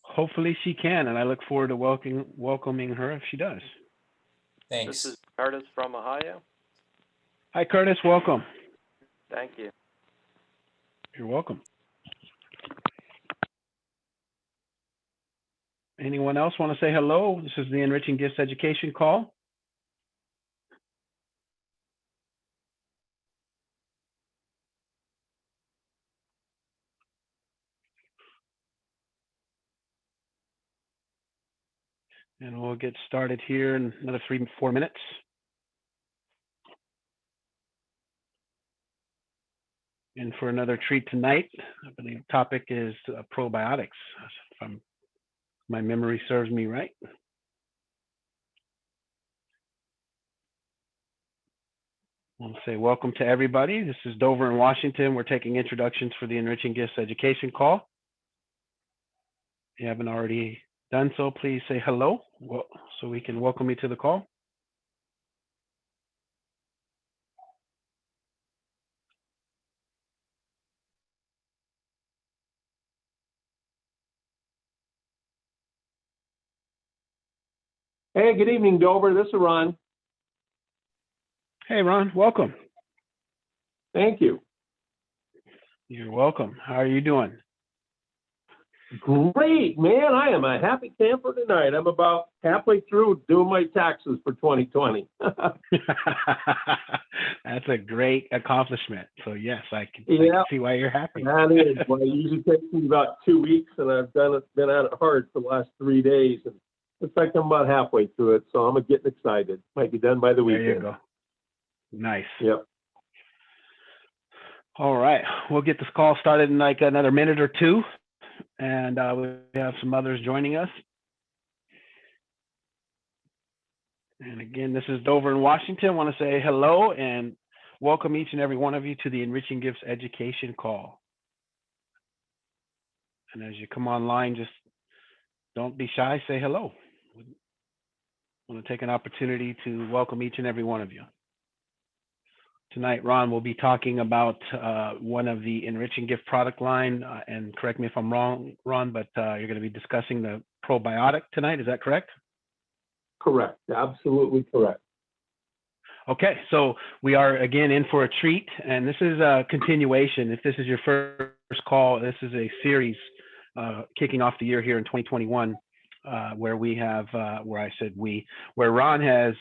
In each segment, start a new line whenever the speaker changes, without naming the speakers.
Hopefully she can, and I look forward to welcoming her if she does.
Thanks.
This is Curtis from Ohio.
Hi, Curtis. Welcome.
Thank you.
You're welcome. Anyone else want to say hello? This is the Enriching Gifts Education call. And we'll get started here in another 3-4 minutes. And for another treat tonight, I believe the topic is probiotics, if my memory serves me right. I want to say welcome to everybody. This is Dover in Washington. We're taking introductions for the Enriching Gifts Education call. If you haven't already done so, please say hello so we can welcome you to the call.
Hey, good evening, Dover. This is Ron.
Hey, Ron, welcome.
Thank you.
You're welcome. How are you doing?
Great, man. I am a happy camper tonight. I'm about halfway through doing my taxes for 2020.
That's a great accomplishment. So yes, I can see why you're happy.
That is. Well, it usually takes me about 2 weeks, and I've been at it hard for the last 3 days. And looks like I'm about halfway through it, so I'm getting excited. Might be done by the weekend.
There you go. Nice.
Yep.
All right. We'll get this call started in like another minute or two. And we have some others joining us. And again, this is Dover in Washington. I want to say hello and welcome each and every one of you to the Enriching Gifts Education call. And as you come online, just don't be shy, say hello. I want to take an opportunity to welcome each and every one of you. Tonight, Ron will be talking about one of the Enriching Gift product line, and correct me if I'm wrong, Ron, but you're going to be discussing the probiotic tonight. Is that correct?
Correct. Absolutely correct.
Okay, so we are again in for a treat, and this is a continuation. If this is your first call, this is a series kicking off the year here in 2021, where we have, where Ron has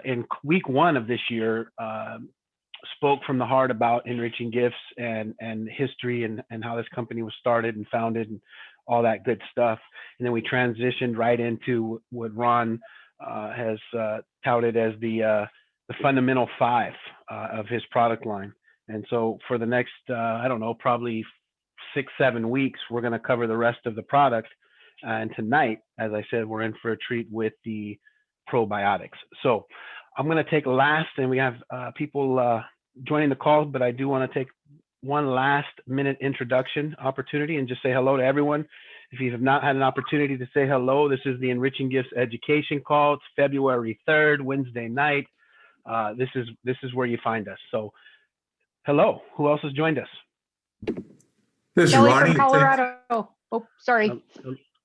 in week 1 of this year, spoke from the heart about Enriching Gifts and history and how this company was started and founded and all that good stuff. And then we transitioned right into what Ron has touted as the fundamental 5 of his product line. And so for the next, I don't know, probably 6-7 weeks, we're going to cover the rest of the product. And tonight, as I said, we're in for a treat with the probiotics. So I'm going to take last, and we have people joining the call, but I do want to take one last minute introduction opportunity and just say hello to everyone. If you have not had an opportunity to say hello, this is the Enriching Gifts Education call. It's February 3rd, Wednesday night. This is where you find us. So hello, who else has joined us?
This is
Kelly
Ronnie.
from Colorado. Oh, sorry.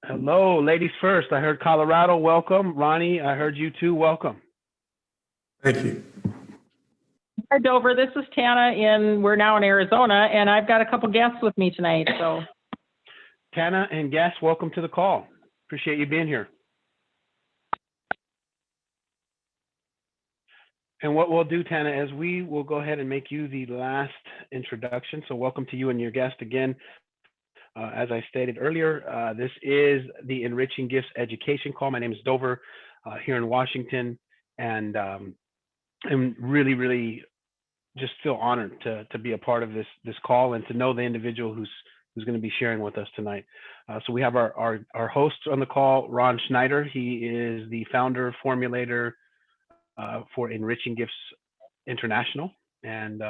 Hello, ladies first. I heard Colorado, welcome. Ronnie, I heard you too, welcome.
Thank you.
Hi, Dover. This is Tana, we're now in Arizona, and I've got a couple guests with me tonight. So,
Tana and guests, welcome to the call. Appreciate you being here. And what we'll do, Tana, is we will go ahead and make you the last introduction. So welcome to you and your guest again. As I stated earlier, this is the Enriching Gifts Education call. My name is Dover here in Washington, and I'm really just feel honored to be a part of this call and to know the individual who's going to be sharing with us tonight. So we have our host on the call, Ron Schneider. He is the founder, formulator for Enriching Gifts International. And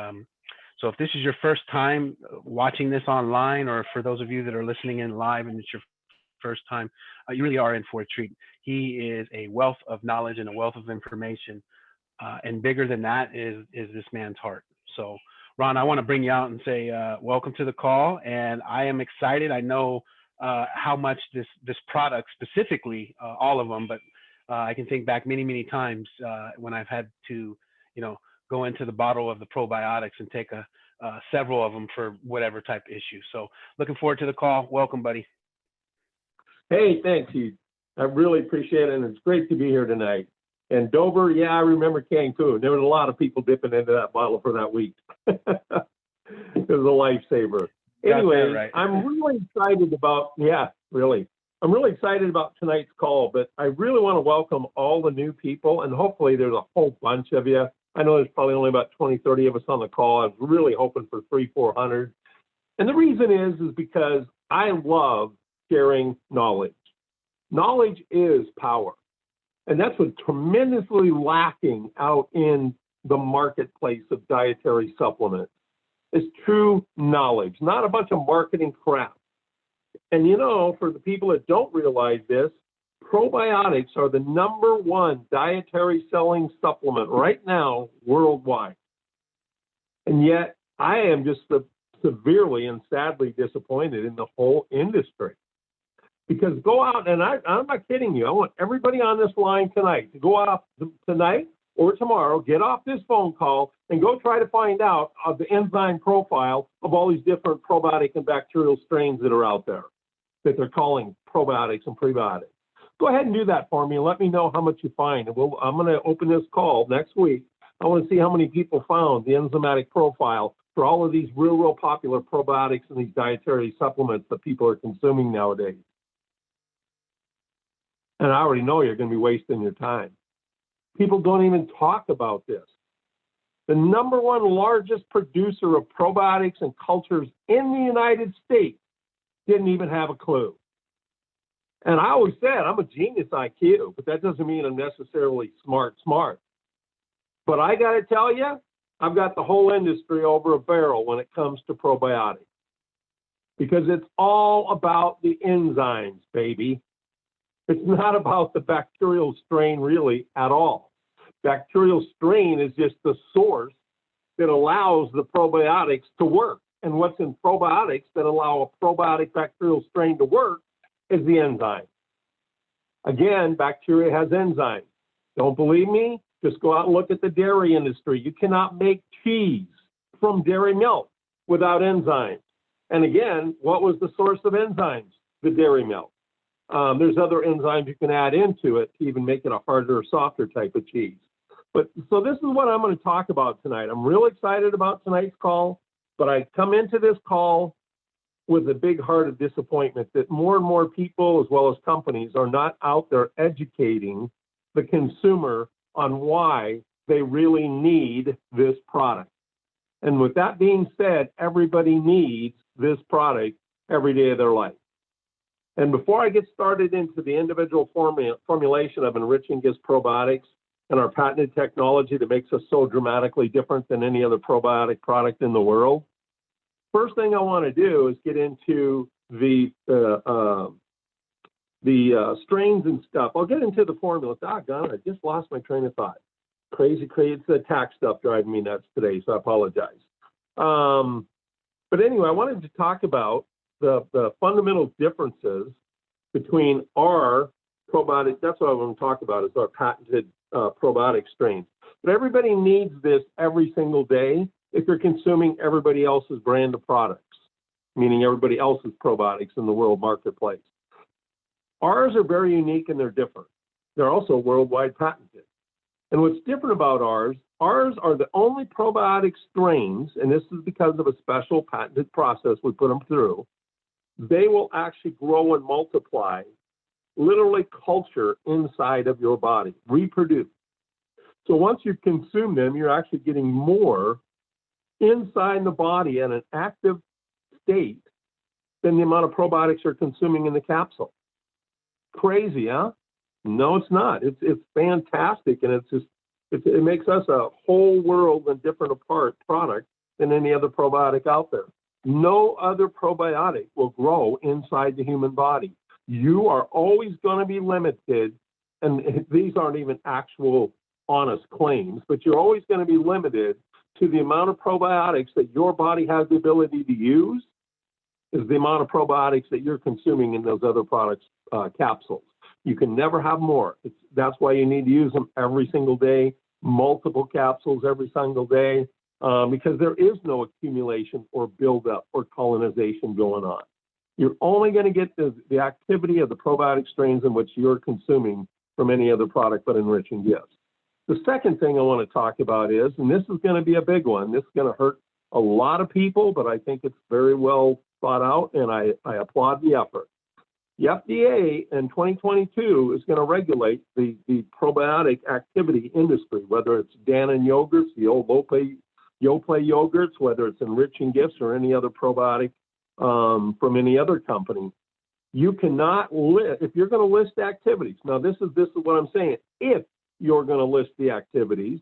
so if this is your first time watching this online, or for those of you that are listening in live and it's your first time, you really are in for a treat. He is a wealth of knowledge and a wealth of information. And bigger than that is this man's heart. So Ron, I want to bring you out and say welcome to the call, and I am excited. I know how much this product specifically, all of them, but I can think back many times when I've had to, go into the bottle of the probiotics and take several of them for whatever type of issue. So looking forward to the call. Welcome, buddy.
Hey, thanks, Heath. I really appreciate it, and it's great to be here tonight. And Dover, yeah, I remember Cancun. There was a lot of people dipping into that bottle for that week. It was a lifesaver. Anyway,
right.
I'm really excited about, I'm really excited about tonight's call, but I really want to welcome all the new people, and hopefully there's a whole bunch of you. I know there's probably only about 20, 30 of us on the call. I was really hoping for 300-400. And the reason is because I love sharing knowledge. Knowledge is power. And that's what's tremendously lacking out in the marketplace of dietary supplements. It's true knowledge, not a bunch of marketing crap. And for the people that don't realize this, probiotics are the #1 dietary selling supplement right now worldwide. And yet I am just severely and sadly disappointed in the whole industry. Because go out, and I'm not kidding you, I want everybody on this line tonight to go out tonight or tomorrow, get off this phone call, and go try to find out the enzyme profile of all these different probiotic and bacterial strains that are out there that they're calling probiotics and prebiotics. Go ahead and do that for me and let me know how much you find. And I'm going to open this call next week. I want to see how many people found the enzymatic profile for all of these real popular probiotics and these dietary supplements that people are consuming nowadays. And I already know you're going to be wasting your time. People don't even talk about this. The #1 largest producer of probiotics and cultures in the United States didn't even have a clue. And I always said I'm a genius IQ, but that doesn't mean I'm necessarily smart. But I got to tell you, I've got the whole industry over a barrel when it comes to probiotics. Because it's all about the enzymes, baby. It's not about the bacterial strain really at all. Bacterial strain is just the source that allows the probiotics to work. And what's in probiotics that allow a probiotic bacterial strain to work is the enzyme. Again, bacteria has enzymes. Don't believe me? Just go out and look at the dairy industry. You cannot make cheese from dairy milk without enzymes. And again, what was the source of enzymes? The dairy milk. There's other enzymes you can add into it to even make it a harder or softer type of cheese. But so this is what I'm going to talk about tonight. I'm real excited about tonight's call, but I come into this call with a big heart of disappointment that more and more people, as well as companies, are not out there educating the consumer on why they really need this product. And with that being said, everybody needs this product every day of their life. And before I get started into the individual formulation of Enriching probiotics and our patented technology that makes us so dramatically different than any other probiotic product in the world, first thing I want to do is get into the strains and stuff. I'll get into the formula. Doggone it, I just lost my train of thought. Crazy. It's the tax stuff driving me nuts today, so I apologize. But anyway, I wanted to talk about the fundamental differences between our probiotic. That's what I want to talk about, is our patented probiotic strains. But everybody needs this every single day if you're consuming everybody else's brand of products, meaning everybody else's probiotics in the world marketplace. Ours are very unique and they're different. They're also worldwide patented. And what's different about ours are the only probiotic strains, and this is because of a special patented process we put them through. They will actually grow and multiply, literally culture inside of your body, reproduce. So once you consume them, you're actually getting more inside the body in an active state than the amount of probiotics you're consuming in the capsule. Crazy, huh? No, it's not. It's fantastic, and it makes us a whole world and different apart product than any other probiotic out there. No other probiotic will grow inside the human body. You are always going to be limited, and these aren't even actual honest claims, but you're always going to be limited to the amount of probiotics that your body has the ability to use is the amount of probiotics that you're consuming in those other products, capsules. You can never have more. That's why you need to use them every single day, multiple capsules every single day, because there is no accumulation or buildup or colonization going on. You're only going to get the activity of the probiotic strains in which you're consuming from any other product but Enriching Gifts. The second thing I want to talk about is, and this is going to be a big one, this is going to hurt a lot of people, but I think it's very well thought out, and I applaud the effort. The FDA in 2022 is going to regulate the probiotic activity industry, whether it's Dannon yogurts, the old Yoplait yogurts, whether it's Enriching Gifts or any other probiotic from any other company. You cannot list, if you're going to list activities, now this is what I'm saying, if you're going to list the activities,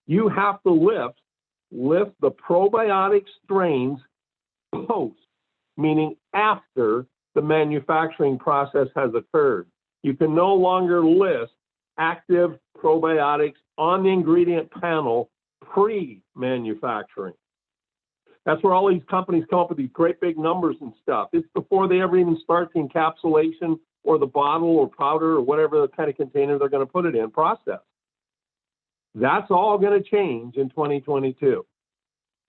you have to lift the probiotic strains post, meaning after the manufacturing process has occurred. You can no longer list active probiotics on the ingredient panel pre-manufacturing. That's where all these companies come up with these great big numbers and stuff. It's before they ever even start the encapsulation or the bottle or powder or whatever the kind of container they're going to put it in process. That's all going to change in 2022.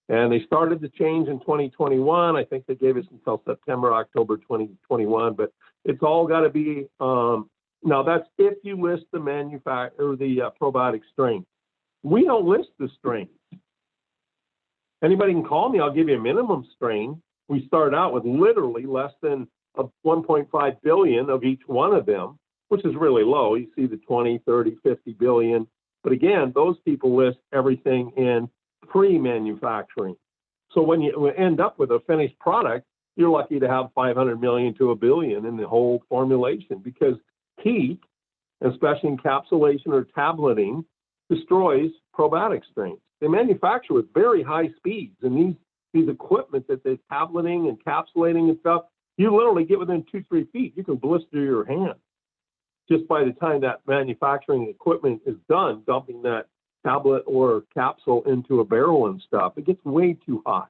And they started to change in 2021. I think they gave us until September, October 2021, but it's all got to be, now that's if you list the probiotic strain. We don't list the strains. Anybody can call me, I'll give you a minimum strain. We start out with literally less than 1.5 billion of each one of them, which is really low. You see the 20, 30, 50 billion. But again, those people list everything in pre-manufacturing. So when you end up with a finished product, you're lucky to have 500 million to a billion in the whole formulation, because heat, especially encapsulation or tableting, destroys probiotic strains. They manufacture with very high speeds, and these equipment that they're tableting and encapsulating and stuff, you literally get within 2-3 feet. You can blister your hand just by the time that manufacturing equipment is done, dumping that tablet or capsule into a barrel and stuff. It gets way too hot.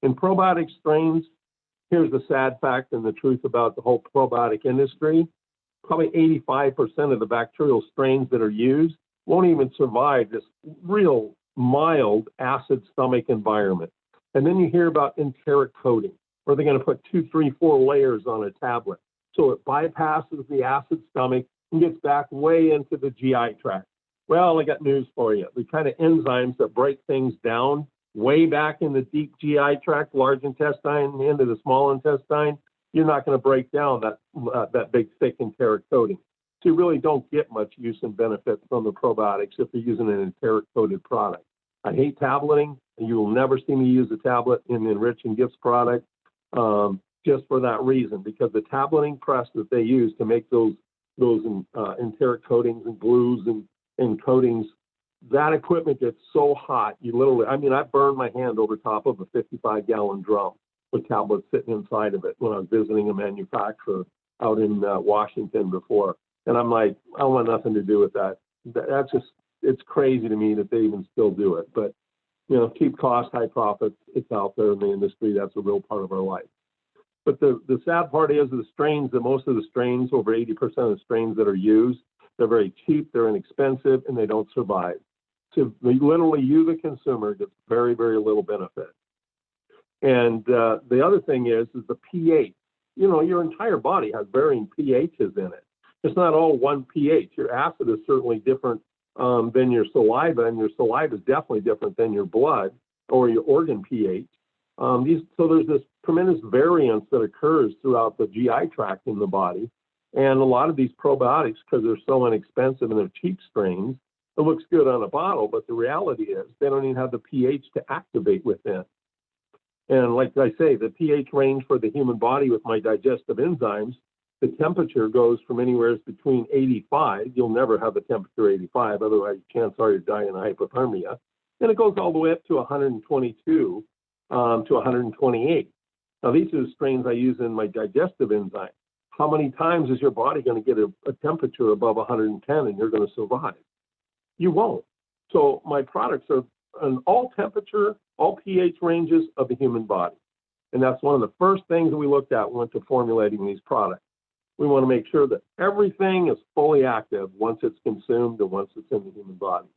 In probiotic strains, here's the sad fact and the truth about the whole probiotic industry. Probably 85% of the bacterial strains that are used won't even survive this real mild acid stomach environment. And then you hear about enteric coating, where they're going to put 2, 3, 4 layers on a tablet. So it bypasses the acid stomach and gets back way into the GI tract. Well, I got news for you. The kind of enzymes that break things down way back in the deep GI tract, large intestine, into the small intestine, you're not going to break down that big, thick enteric coating. So you really don't get much use and benefit from the probiotics if you're using an enteric coated product. I hate tableting, and you will never see me use a tablet in the Enriching Gifts product just for that reason, because the tableting press that they use to make those enteric coatings and glues and coatings, that equipment gets so hot, you literally, I burned my hand over top of a 55-gallon drum with tablets sitting inside of it when I was visiting a manufacturer out in Washington before. And I'm like, I want nothing to do with that. That's just, it's crazy to me that they even still do it. But, keep costs, high profits. It's out there in the industry. That's a real part of our life. But the sad part is the strains, that most of the strains, over 80% of the strains that are used, they're very cheap, they're inexpensive, and they don't survive. So literally, you, the consumer, gets very, very little benefit. And the other thing is the pH. Your entire body has varying pHs in it. It's not all one pH. Your acid is certainly different than your saliva, and your saliva is definitely different than your blood or your organ pH. So there's this tremendous variance that occurs throughout the GI tract in the body. And a lot of these probiotics, because they're so inexpensive and they're cheap strains, it looks good on a bottle, but the reality is they don't even have the pH to activate within. And like I say, the pH range for the human body with my digestive enzymes, the temperature goes from anywhere between 85. You'll never have a temperature 85, otherwise chances are you're dying of hypothermia. And it goes all the way up to 122 to 128. Now, these are the strains I use in my digestive enzyme. How many times is your body going to get a temperature above 110 and you're going to survive? You won't. So my products are in all temperature, all pH ranges of the human body. And that's one of the first things that we looked at when we went to formulating these products. We want to make sure that everything is fully active once it's consumed and once it's in the human body.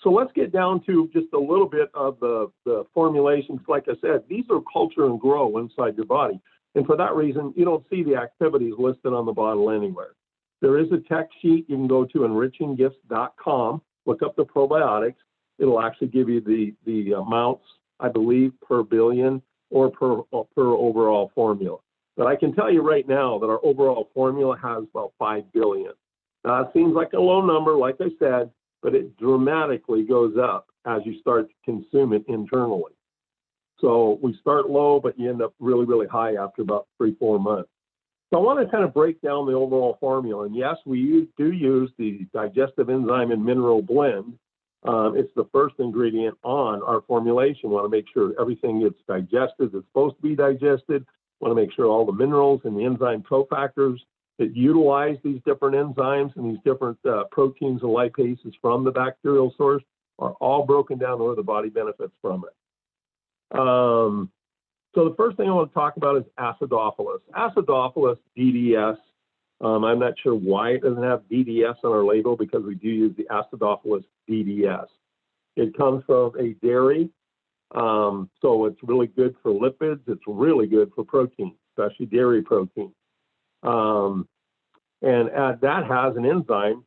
So let's get down to just a little bit of the formulations. Like I said, these are culture and grow inside your body. And for that reason, you don't see the activities listed on the bottle anywhere. There is a tech sheet. You can go to enriching.com, look up the probiotics. It'll actually give you the amounts, I believe, per billion or per overall formula. But I can tell you right now that our overall formula has about 5 billion. Now, it seems like a low number, like I said, but it dramatically goes up as you start to consume it internally. So we start low, but you end up really, really high after about 3-4 months. So I want to kind of break down the overall formula. And yes, we do use the digestive enzyme and mineral blend. It's the first ingredient on our formulation. We want to make sure everything gets digested. It's supposed to be digested. We want to make sure all the minerals and the enzyme cofactors that utilize these different enzymes and these different proteins and lipases from the bacterial source are all broken down where the body benefits from it. So the first thing I want to talk about is acidophilus. Acidophilus DDS. I'm not sure why it doesn't have DDS on our label because we do use the acidophilus DDS. It comes from a dairy, so it's really good for lipids. It's really good for protein, especially dairy protein. And that has an enzyme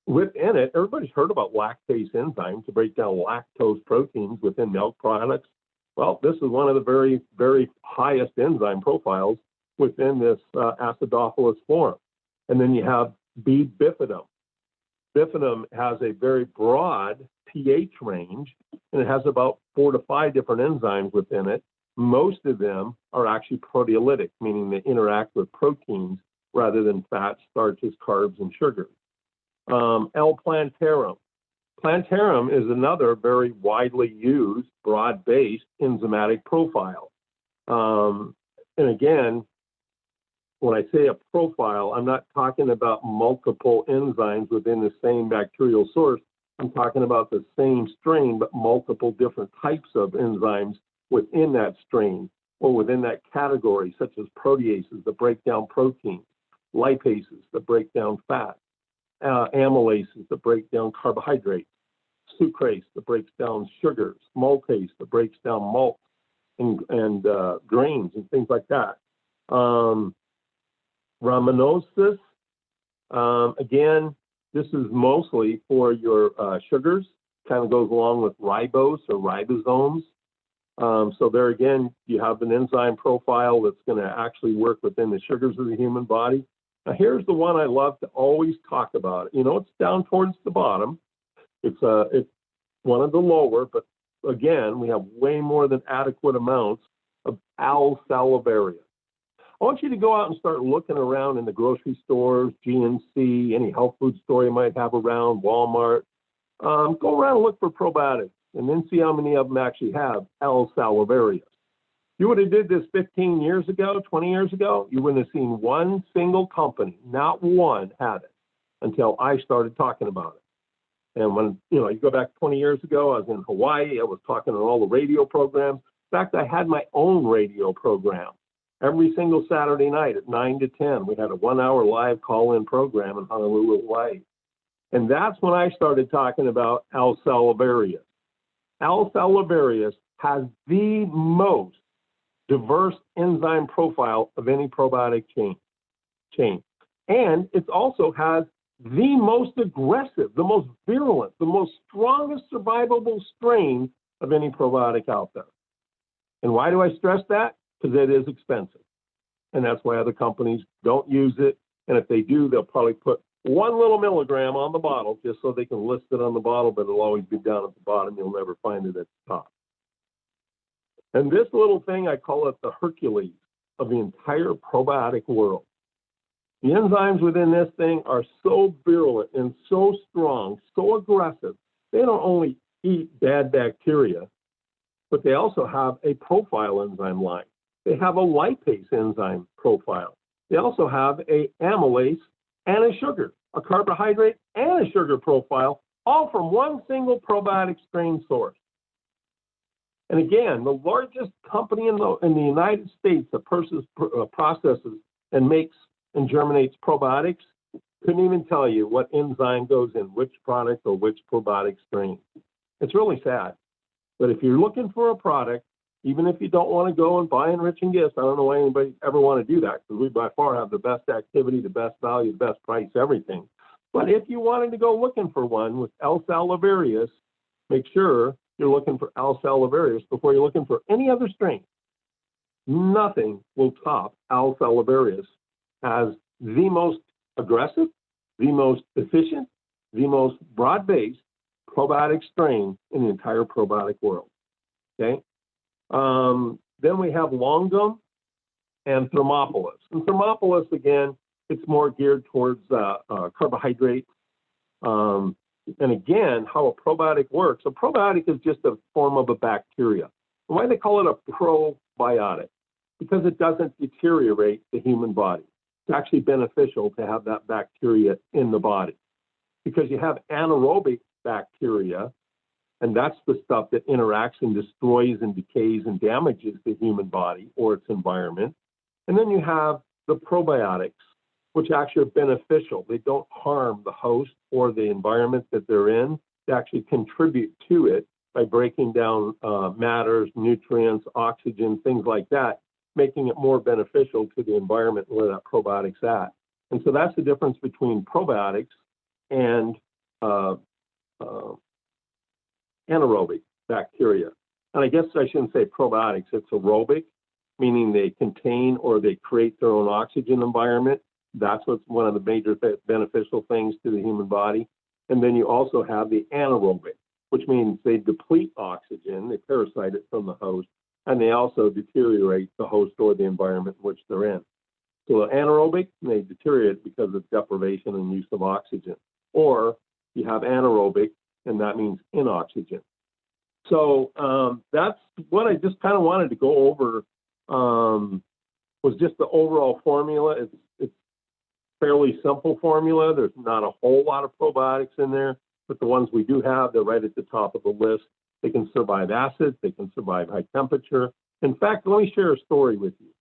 within it. Everybody's heard about lactase enzyme to break down lactose proteins within milk products. Well, this is one of the very, very highest enzyme profiles within this acidophilus form. And then you have B. bifidum. Bifidum has a very broad pH range, and it has about 4 to 5 different enzymes within it. Most of them are actually proteolytic, meaning they interact with proteins rather than fats, starches, carbs, and sugars. L-plantarum. Plantarum is another very widely used, broad-based enzymatic profile. And again, when I say a profile, I'm not talking about multiple enzymes within the same bacterial source. I'm talking about the same strain, but multiple different types of enzymes within that strain or within that category, such as proteases that break down proteins, lipases that break down fat, amylases that break down carbohydrates, sucrase that breaks down sugars, maltase that breaks down malt and grains and things like that. Rhamnosus, again, this is mostly for your sugars, kind of goes along with ribose or ribosomes. So there again, you have an enzyme profile that's going to actually work within the sugars of the human body. Now here's the one I love to always talk about. You know, it's down towards the bottom. It's one of the lower, but again, we have way more than adequate amounts of Al-salivarius. I want you to go out and start looking around in the grocery stores, GNC, any health food store you might have around, Walmart. Go around and look for probiotics and then see how many of them actually have Al-salivarius. You would have did this 15 years ago, 20 years ago, you wouldn't have seen one single company, not one, had it until I started talking about it. And when, you go back 20 years ago, I was in Hawaii, I was talking on all the radio programs. In fact, I had my own radio program. Every single Saturday night at 9 to 10, we had a 1-hour live call-in program in Honolulu, Hawaii. And that's when I started talking about Al-salivarius. Al-salivarius has the most diverse enzyme profile of any probiotic chain. And it also has the most aggressive, the most virulent, the most strongest survivable strain of any probiotic out there. And why do I stress that? Because it is expensive. And that's why other companies don't use it. And if they do, they'll probably put 1 little milligram on the bottle just so they can list it on the bottle, but it'll always be down at the bottom. You'll never find it at the top. And this little thing, I call it the Hercules of the entire probiotic world. The enzymes within this thing are so virulent and so strong, so aggressive. They don't only eat bad bacteria, but they also have a profile enzyme line. They have a lipase enzyme profile. They also have a amylase and a sugar, a carbohydrate and a sugar profile, all from one single probiotic strain source. And again, the largest company in the United States that processes and makes and germinates probiotics couldn't even tell you what enzyme goes in which product or which probiotic strain. It's really sad. But if you're looking for a product, even if you don't want to go and buy Enriching gifts, I don't know why anybody ever want to do that, because we by far have the best activity, the best value, the best price, everything. But if you wanted to go looking for one with L. salivarius, make sure you're looking for L. salivarius before you're looking for any other strain. Nothing will top L. salivarius as the most aggressive, the most efficient, the most broad-based probiotic strain in the entire probiotic world. Okay. Then we have longum and thermopolis. And thermopolis, again, it's more geared towards carbohydrates. And again, how a probiotic works. A probiotic is just a form of a bacteria. And why they call it a probiotic? Because it doesn't deteriorate the human body. It's actually beneficial to have that bacteria in the body. Because you have anaerobic bacteria, and that's the stuff that interacts and destroys and decays and damages the human body or its environment. And then you have the probiotics, which actually are beneficial. They don't harm the host or the environment that they're in. They actually contribute to it by breaking down matters, nutrients, oxygen, things like that, making it more beneficial to the environment where that probiotic's at. And so that's the difference between probiotics and anaerobic bacteria. And I guess I shouldn't say probiotics, it's aerobic, meaning they contain or they create their own oxygen environment. That's what's one of the major beneficial things to the human body. And then you also have the anaerobic, which means they deplete oxygen, they parasite it from the host, and they also deteriorate the host or the environment in which they're in. So the anaerobic, they deteriorate because of deprivation and use of oxygen. Or you have anaerobic, and that means inoxygen. So that's what I just kind of wanted to go over, was just the overall formula. It's fairly simple formula. There's not a whole lot of probiotics in there, but the ones we do have, they're right at the top of the list. They can survive acid, they can survive high temperature. In fact, let me share a story with you.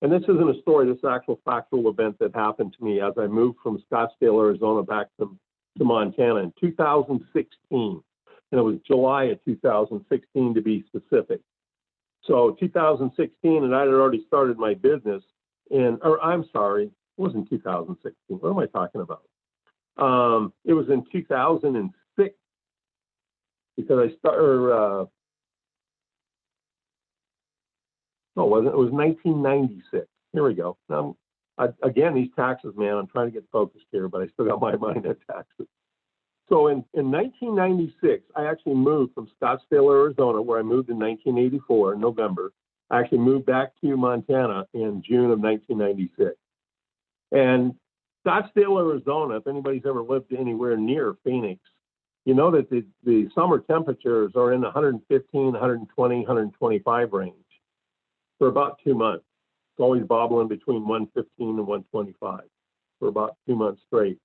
And this isn't a story, this is an actual factual event that happened to me as I moved from Scottsdale, Arizona back to Montana in 2016. And it was July of 2016 to be specific. So 2016, and I had already started my business it wasn't 2016. What am I talking about? It was in 2006 because it was 1996. Here we go. Now, again, these taxes, man, I'm trying to get focused here, but I still got my mind at taxes. So in 1996, I actually moved from Scottsdale, Arizona, where I moved in 1984, in November. I actually moved back to Montana in June of 1996. And Scottsdale, Arizona, if anybody's ever lived anywhere near Phoenix, you know that the summer temperatures are in the 115, 120, 125 range for about 2 months. It's always bobbling between 115 and 125 for about 2 months straight.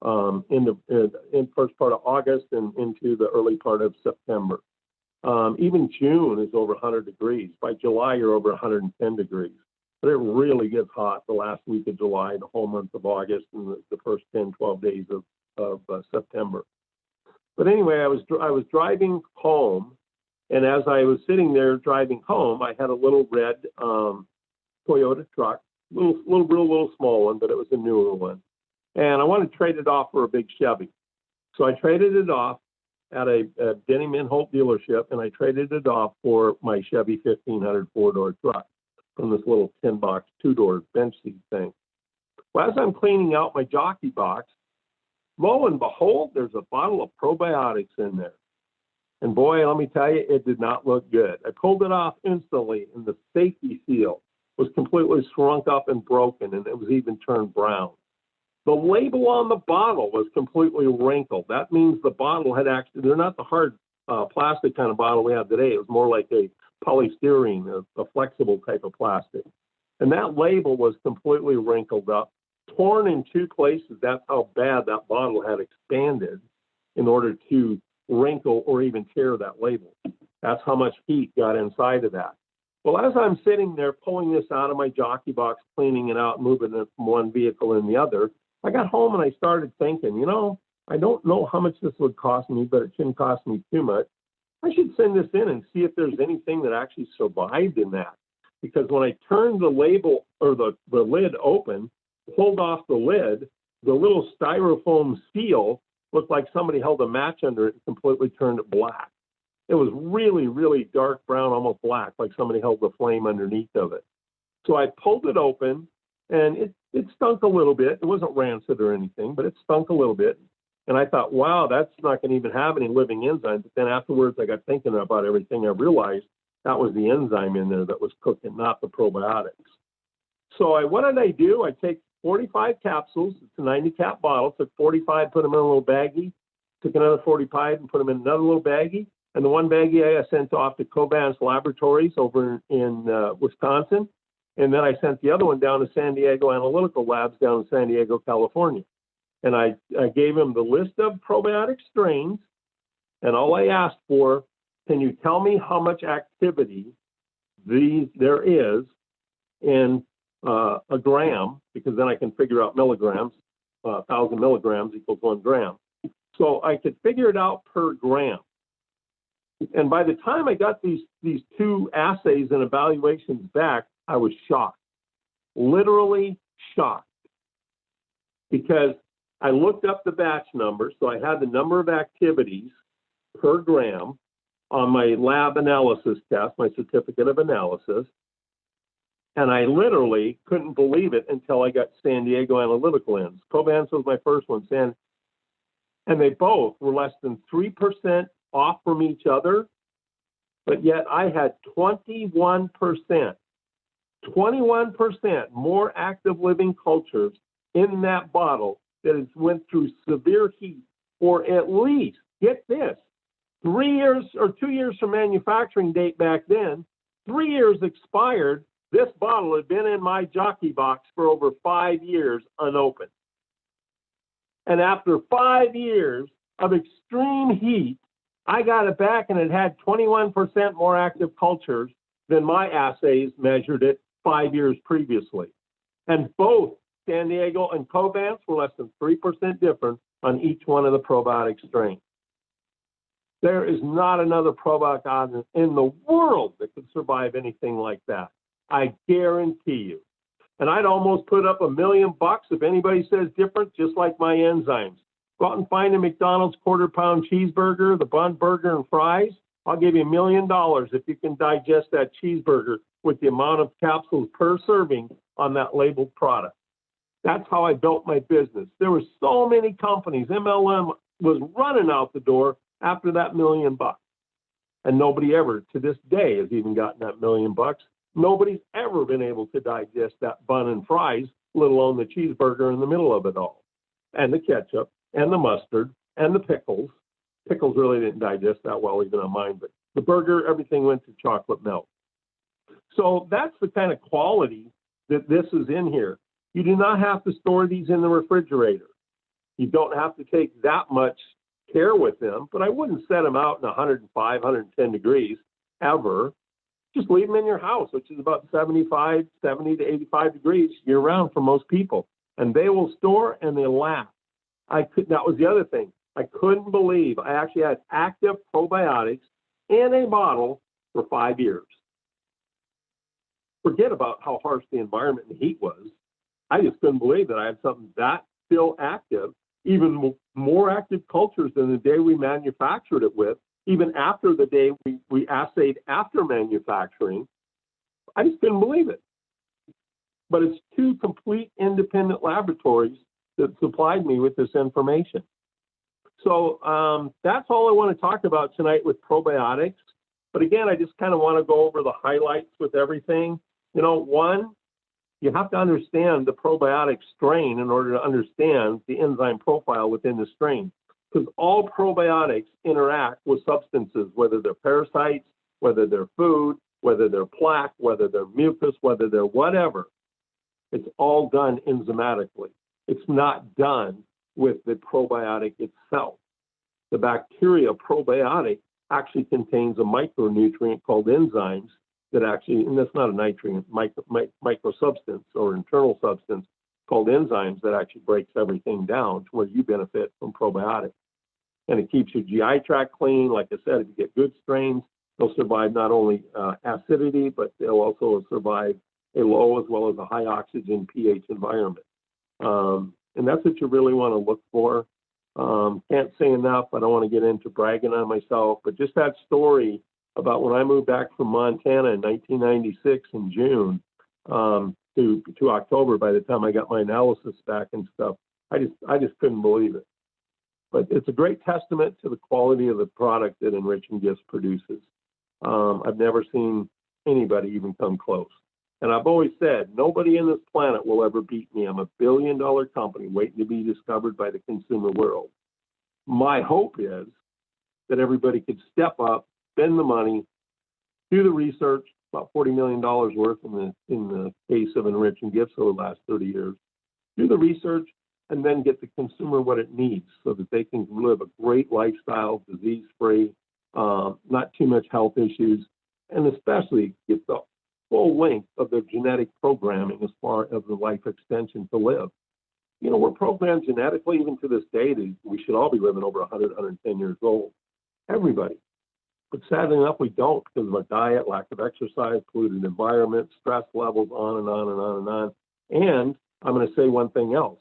In first part of August and into the early part of September. Even June is over 100 degrees. By July, you're over 110 degrees. But it really gets hot the last week of July, the whole month of August, and the first 10, 12 days of September. But anyway, I was driving home, and as I was sitting there driving home, I had a little red Toyota truck, real small one, but it was a newer one. And I wanted to trade it off for a big Chevy. So I traded it off at a Denny Minholt dealership, and I traded it off for my Chevy 1500 four-door truck from this little tin box, two-door bench seat thing. Well, as I'm cleaning out my jockey box, lo and behold, there's a bottle of probiotics in there. And boy, let me tell you, it did not look good. I pulled it off instantly, and the safety seal was completely shrunk up and broken, and it was even turned brown. The label on the bottle was completely wrinkled. That means the bottle had actually, they're not the hard plastic kind of bottle we have today. It was more like a polystyrene, a flexible type of plastic. And that label was completely wrinkled up, torn in two places. That's how bad that bottle had expanded in order to wrinkle or even tear that label. That's how much heat got inside of that. Well, as I'm sitting there pulling this out of my jockey box, cleaning it out, moving it from one vehicle in the other, I got home and I started thinking, I don't know how much this would cost me, but it shouldn't cost me too much. I should send this in and see if there's anything that actually survived in that. Because when I turned the label or the lid open, pulled off the lid, the little styrofoam seal looked like somebody held a match under it and completely turned it black. It was really, really dark brown, almost black, like somebody held the flame underneath of it. So I pulled it open, and it stunk a little bit. It wasn't rancid or anything, but it stunk a little bit. And I thought, wow, that's not going to even have any living enzymes. But then afterwards, I got thinking about everything. I realized that was the enzyme in there that was cooking, not the probiotics. So what did I do? I take 45 capsules. It's a 90-cap bottle. Took 45, put them in a little baggie. Took another 45 and put them in another little baggie. And the one baggie I sent off to Covance Laboratories over in Wisconsin. And then I sent the other one down to San Diego Analytical Labs down in San Diego, California. And I gave them the list of probiotic strains. And all I asked for, can you tell me how much activity there is in a gram? Because then I can figure out milligrams. 1,000 milligrams equals 1 gram. So I could figure it out per gram. And by the time I got these two assays and evaluations back, I was shocked, literally shocked, because I looked up the batch number. So I had the number of activities per gram on my lab analysis test, my certificate of analysis. And I literally couldn't believe it until I got San Diego Analytical in. Covance was my first one, and they both were less than 3% off from each other, but yet I had 21% more active living cultures in that bottle that has went through severe heat for at least, get this, 3 years or 2 years from manufacturing date back then, 3 years expired. This bottle had been in my jockey box for over 5 years unopened. And after 5 years of extreme heat, I got it back and it had 21% more active cultures than my assays measured it 5 years previously. And both San Diego and Covance were less than 3% different on each one of the probiotic strains. There is not another probiotic in the world that could survive anything like that. I guarantee you. And I'd almost put up $1 million if anybody says different, just like my enzymes. Go out and find a McDonald's quarter-pound cheeseburger, the bun, burger, and fries. I'll give you $1 million if you can digest that cheeseburger with the amount of capsules per serving on that labeled product. That's how I built my business. There were so many companies. MLM was running out the door after that $1 million. And nobody ever, to this day, has even gotten that $1 million. Nobody's ever been able to digest that bun and fries, let alone the cheeseburger in the middle of it all, and the ketchup, and the mustard, and the pickles. Pickles really didn't digest that well, even on mine, but the burger, everything went to chocolate milk. So that's the kind of quality that this is in here. You do not have to store these in the refrigerator. You don't have to take that much care with them, but I wouldn't set them out in 105, 110 degrees ever. Just leave them in your house, which is about 70 to 85 degrees year round for most people. And they will store and they last. That was the other thing. I couldn't believe I actually had active probiotics in a bottle for 5 years. Forget about how harsh the environment and heat was. I just couldn't believe that I had something that still active, even more active cultures than the day we manufactured it with, even after the day we assayed after manufacturing. I just couldn't believe it. But it's two complete independent laboratories that supplied me with this information. So that's all I want to talk about tonight with probiotics. But again, I just kind of want to go over the highlights with everything. One, you have to understand the probiotic strain in order to understand the enzyme profile within the strain. Because all probiotics interact with substances, whether they're parasites, whether they're food, whether they're plaque, whether they're mucus, whether they're whatever. It's all done enzymatically. It's not done with the probiotic itself. The bacteria probiotic actually contains a micronutrient called enzymes that actually, and that's not a nutrient, microsubstance or internal substance called enzymes that actually breaks everything down to where you benefit from probiotics. And it keeps your GI tract clean. Like I said, if you get good strains, they'll survive not only acidity, but they'll also survive a low as well as a high oxygen pH environment. And that's what you really want to look for. Can't say enough. I don't want to get into bragging on myself, but just that story about when I moved back from Montana in 1996 in June to October, by the time I got my analysis back and stuff, I just couldn't believe it. But it's a great testament to the quality of the product that Enriching Gifts produces. I've never seen anybody even come close. And I've always said, nobody in this planet will ever beat me. I'm a billion-dollar company waiting to be discovered by the consumer world. My hope is that everybody could step up, spend the money, do the research, about $40 million worth in the case of Enriching Gifts over the last 30 years, do the research, and then get the consumer what it needs so that they can live a great lifestyle, disease-free, not too much health issues, and especially get the full length of their genetic programming as far as the life extension to live. You know, we're programmed genetically, even to this day, we should all be living over 100, 110 years old. Everybody. But sadly enough, we don't because of our diet, lack of exercise, polluted environment, stress levels, on and on and on and on. And I'm going to say one thing else,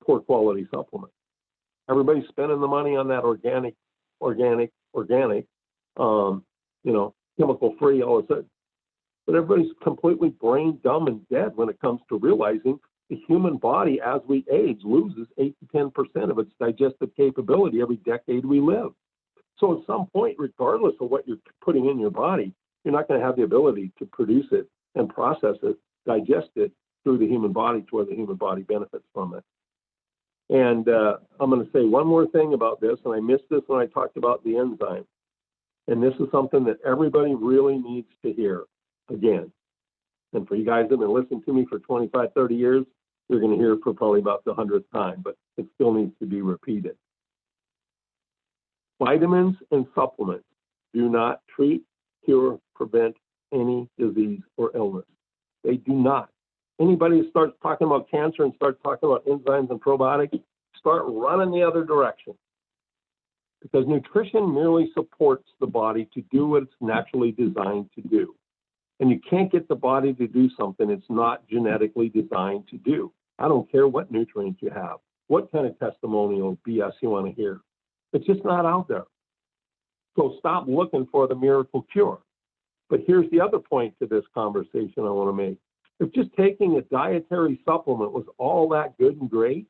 poor quality supplements. Everybody's spending the money on that organic, chemical-free, all of a sudden. But everybody's completely brain dumb and dead when it comes to realizing the human body, as we age, loses 8 to 10% of its digestive capability every decade we live. So at some point, regardless of what you're putting in your body, you're not going to have the ability to produce it and process it, digest it through the human body to where the human body benefits from it. And I'm going to say one more thing about this, and I missed this when I talked about the enzyme. And this is something that everybody really needs to hear again. And for you guys that have been listening to me for 25, 30 years, you're going to hear it for probably about the 100th time, but it still needs to be repeated. Vitamins and supplements do not treat, cure, prevent any disease or illness. They do not. Anybody who starts talking about cancer and starts talking about enzymes and probiotics, start running the other direction. Because nutrition merely supports the body to do what it's naturally designed to do. And you can't get the body to do something it's not genetically designed to do. I don't care what nutrients you have, what kind of testimonial BS you want to hear. It's just not out there. So stop looking for the miracle cure. But here's the other point to this conversation I want to make. If just taking a dietary supplement was all that good and great,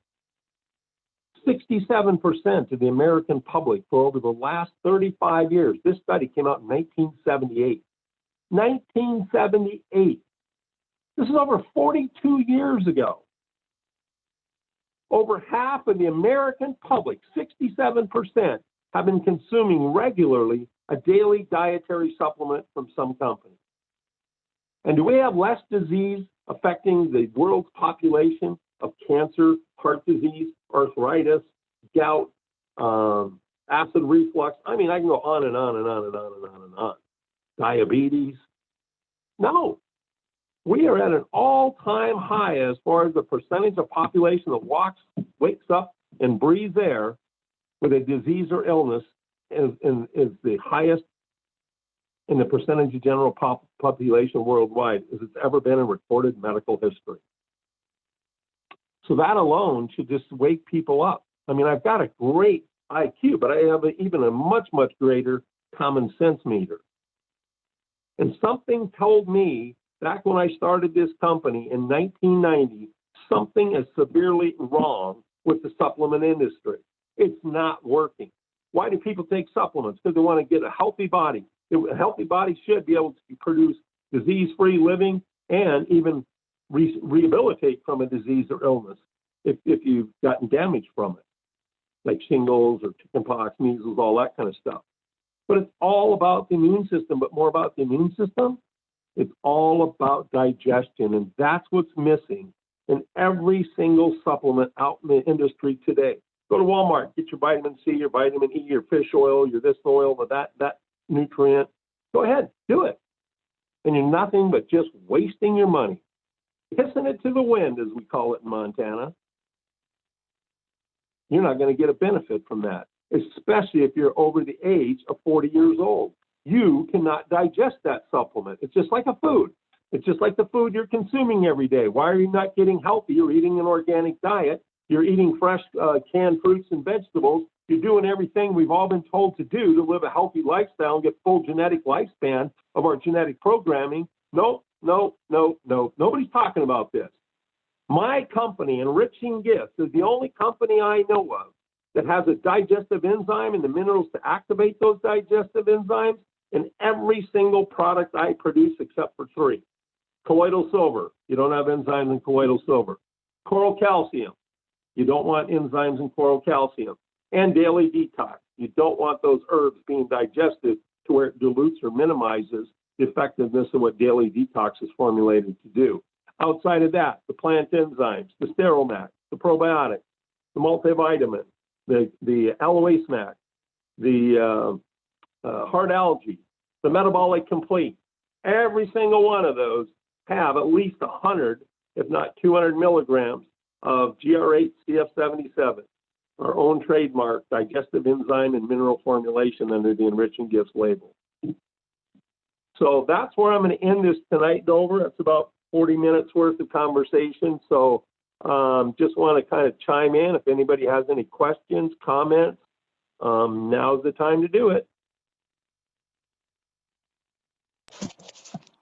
67% of the American public for over the last 35 years, this study came out in 1978. 1978. This is over 42 years ago. Over half of the American public, 67%, have been consuming regularly a daily dietary supplement from some company. And do we have less disease affecting the world's population of cancer, heart disease, arthritis, gout, acid reflux? I mean, I can go on and on and on and on and on and on. Diabetes? No. We are at an all-time high as far as the percentage of population that wakes up and breathes air with a disease or illness is the highest in the percentage of general population worldwide as it's ever been in recorded medical history. So that alone should just wake people up. I mean, I've got a great IQ, but I have even a much, much greater common sense meter. And something told me back when I started this company in 1990, something is severely wrong with the supplement industry. It's not working. Why do people take supplements? Because they want to get a healthy body. A healthy body should be able to produce disease-free living and even rehabilitate from a disease or illness if you've gotten damage from it, like shingles or chickenpox, measles, all that kind of stuff. But it's all about the immune system, but more about the immune system. It's all about digestion, and that's what's missing in every single supplement out in the industry today. Go to Walmart, get your vitamin C, your vitamin E, your fish oil, your this oil, or that nutrient, go ahead, do it. And you're nothing but just wasting your money. Pissing it to the wind, as we call it in Montana. You're not going to get a benefit from that, especially if you're over the age of 40 years old. You cannot digest that supplement. It's just like a food. It's just like the food you're consuming every day. Why are you not getting healthy? You're eating an organic diet. You're eating fresh canned fruits and vegetables. You're doing everything we've all been told to do to live a healthy lifestyle and get full genetic lifespan of our genetic programming. No. Nobody's talking about this. My company, Enriching Gifts, is the only company I know of that has a digestive enzyme and the minerals to activate those digestive enzymes in every single product I produce except for 3. Colloidal silver, you don't have enzymes in colloidal silver. Coral calcium, you don't want enzymes in coral calcium. And daily detox, you don't want those herbs being digested to where it dilutes or minimizes the effectiveness of what daily detox is formulated to do. Outside of that, the plant enzymes, the Steromax, the probiotics, the multivitamin, the aloe max, the heart algae, the metabolic complete. Every single one of those have at least 100, if not 200 milligrams of GR8 CF77, our own trademark digestive enzyme and mineral formulation under the Enriching Gifts label. So that's where I'm going to end this tonight, Dover. That's about 40 minutes worth of conversation. So just want to kind of chime in. If anybody has any questions, comments, now's the time to do it.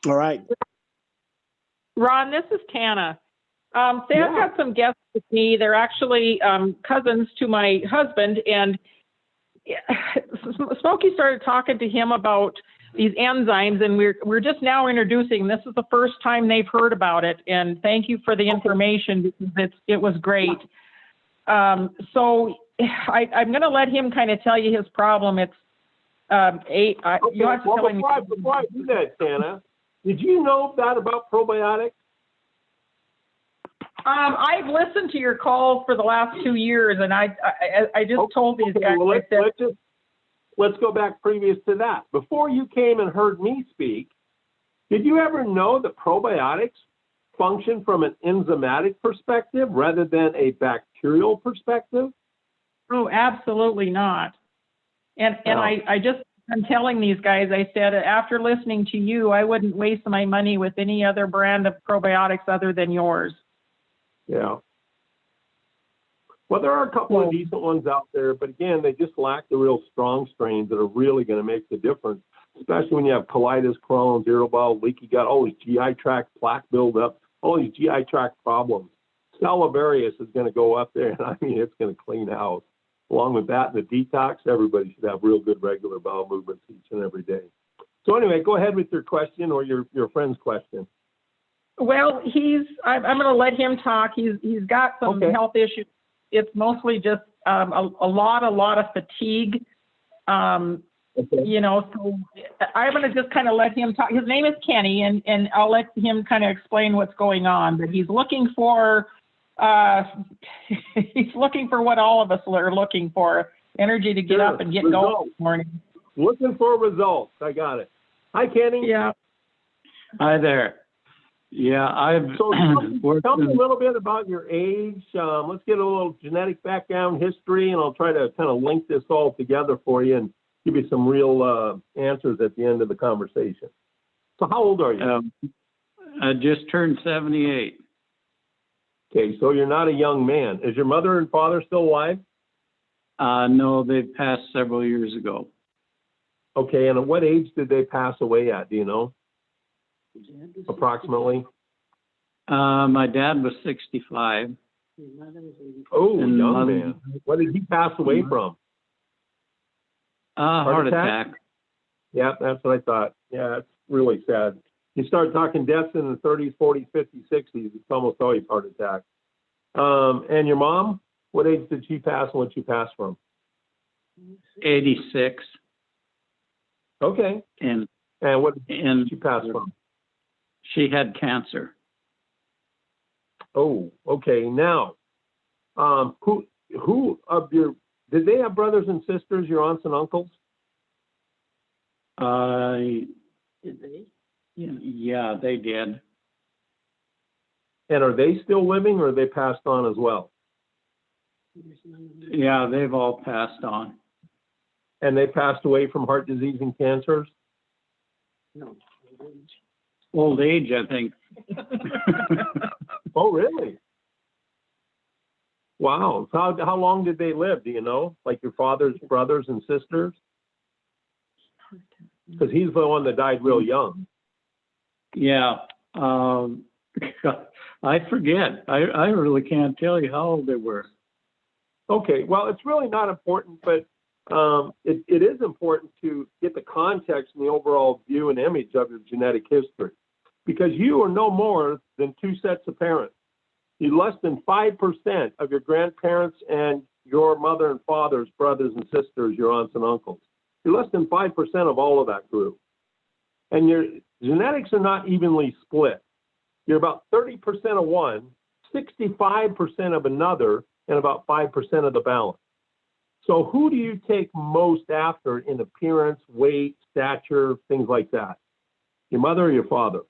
All right.
Ron, this is Tana. I've got some guests with me. They're actually cousins to my husband, and Smokey started talking to him about these enzymes, and we're just now introducing. This is the first time they've heard about it, and thank you for the information because it was great. So I'm going to let him kind of tell you his problem. It's you have to tell him.
Before I do that, Tana, did you know that about probiotics?
I've listened to your calls for the last 2 years, and I just told these guys.
Well, let's go back previous to that. Before you came and heard me speak, did you ever know that probiotics function from an enzymatic perspective rather than a bacterial perspective?
Oh, absolutely not. And I'm telling these guys, I said, after listening to you, I wouldn't waste my money with any other brand of probiotics other than yours.
Yeah. Well, there are a couple of decent ones out there, but again, they just lack the real strong strains that are really going to make the difference, especially when you have colitis, Crohn's, irritable bowel, leaky gut, all these GI tract plaque buildup, all these GI tract problems. Salivarius is going to go up there, and I mean, it's going to clean house. Along with that, the detox, everybody should have real good regular bowel movements each and every day. So anyway, go ahead with your question or your friend's question.
Well, I'm going to let him talk. He's got some health issues. It's mostly just a lot of fatigue. You know, so I'm going to just kind of let him talk. His name is Kenny, and I'll let him kind of explain what's going on. But he's looking for what all of us are looking for: energy to get up and get going this morning.
Looking for results. I got it. Hi, Kenny.
Yeah.
Hi there. Yeah,
So tell me a little bit about your age. Let's get a little genetic background history, and I'll try to kind of link this all together for you and give you some real answers at the end of the conversation. So how old are you?
I just turned 78.
Okay, so you're not a young man. Is your mother and father still alive?
No, they passed several years ago.
Okay, and at what age did they pass away at? Do you know? Approximately?
My dad was 65.
Oh,
And
young man. What did he pass away from?
Heart attack.
Yeah, that's what I thought. Yeah, it's really sad. You start talking deaths in the 30s, 40s, 50s, 60s, it's almost always heart attack. And your mom, what age did she pass and what she passed from?
86.
Okay.
And
what did she pass from?
She had cancer.
Oh, okay. Now, who of your, did they have brothers and sisters, your aunts and uncles?
Did they?
Yeah, they did.
And are they still living or are they passed on as well?
Yeah, they've all passed on.
And they passed away from heart disease and cancers?
No.
Old age, I think.
Oh, really? Wow. So how long did they live? Do you know? Like your father's brothers and sisters? Because he's the one that died real young.
Yeah. I forget. I really can't tell you how old they were.
Okay. Well, it's really not important, but it is important to get the context and the overall view and image of your genetic history, because you are no more than two sets of parents. You're less than 5% of your grandparents and your mother and father's brothers and sisters, your aunts and uncles. You're less than 5% of all of that group. And your genetics are not evenly split. You're about 30% of one, 65% of another, and about 5% of the balance. So who do you take most after in appearance, weight, stature, things like that? Your mother or your father?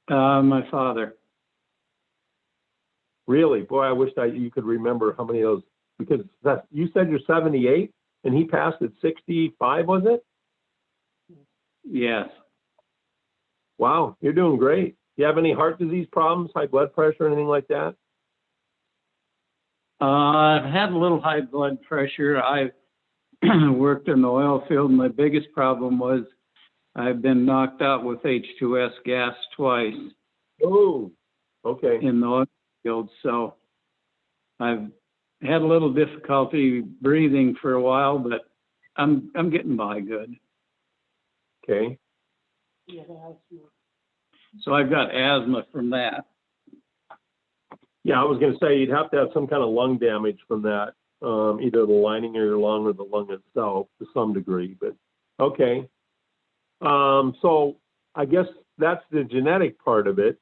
My father.
Really? Boy, I wish you could remember how many of those, because you said you're 78 and he passed at 65, was it?
Yes.
Wow, you're doing great. Do you have any heart disease problems, high blood pressure, anything like that?
I've had a little high blood pressure. I worked in the oil field. My biggest problem was I've been knocked out with H2S gas twice.
Oh, okay.
In the oil field. So I've had a little difficulty breathing for a while, but I'm getting by good.
Okay.
So I've got asthma from that.
Yeah, I was going to say you'd have to have some kind of lung damage from that, either the lining of your lung or the lung itself to some degree. But okay. So I guess that's the genetic part of it.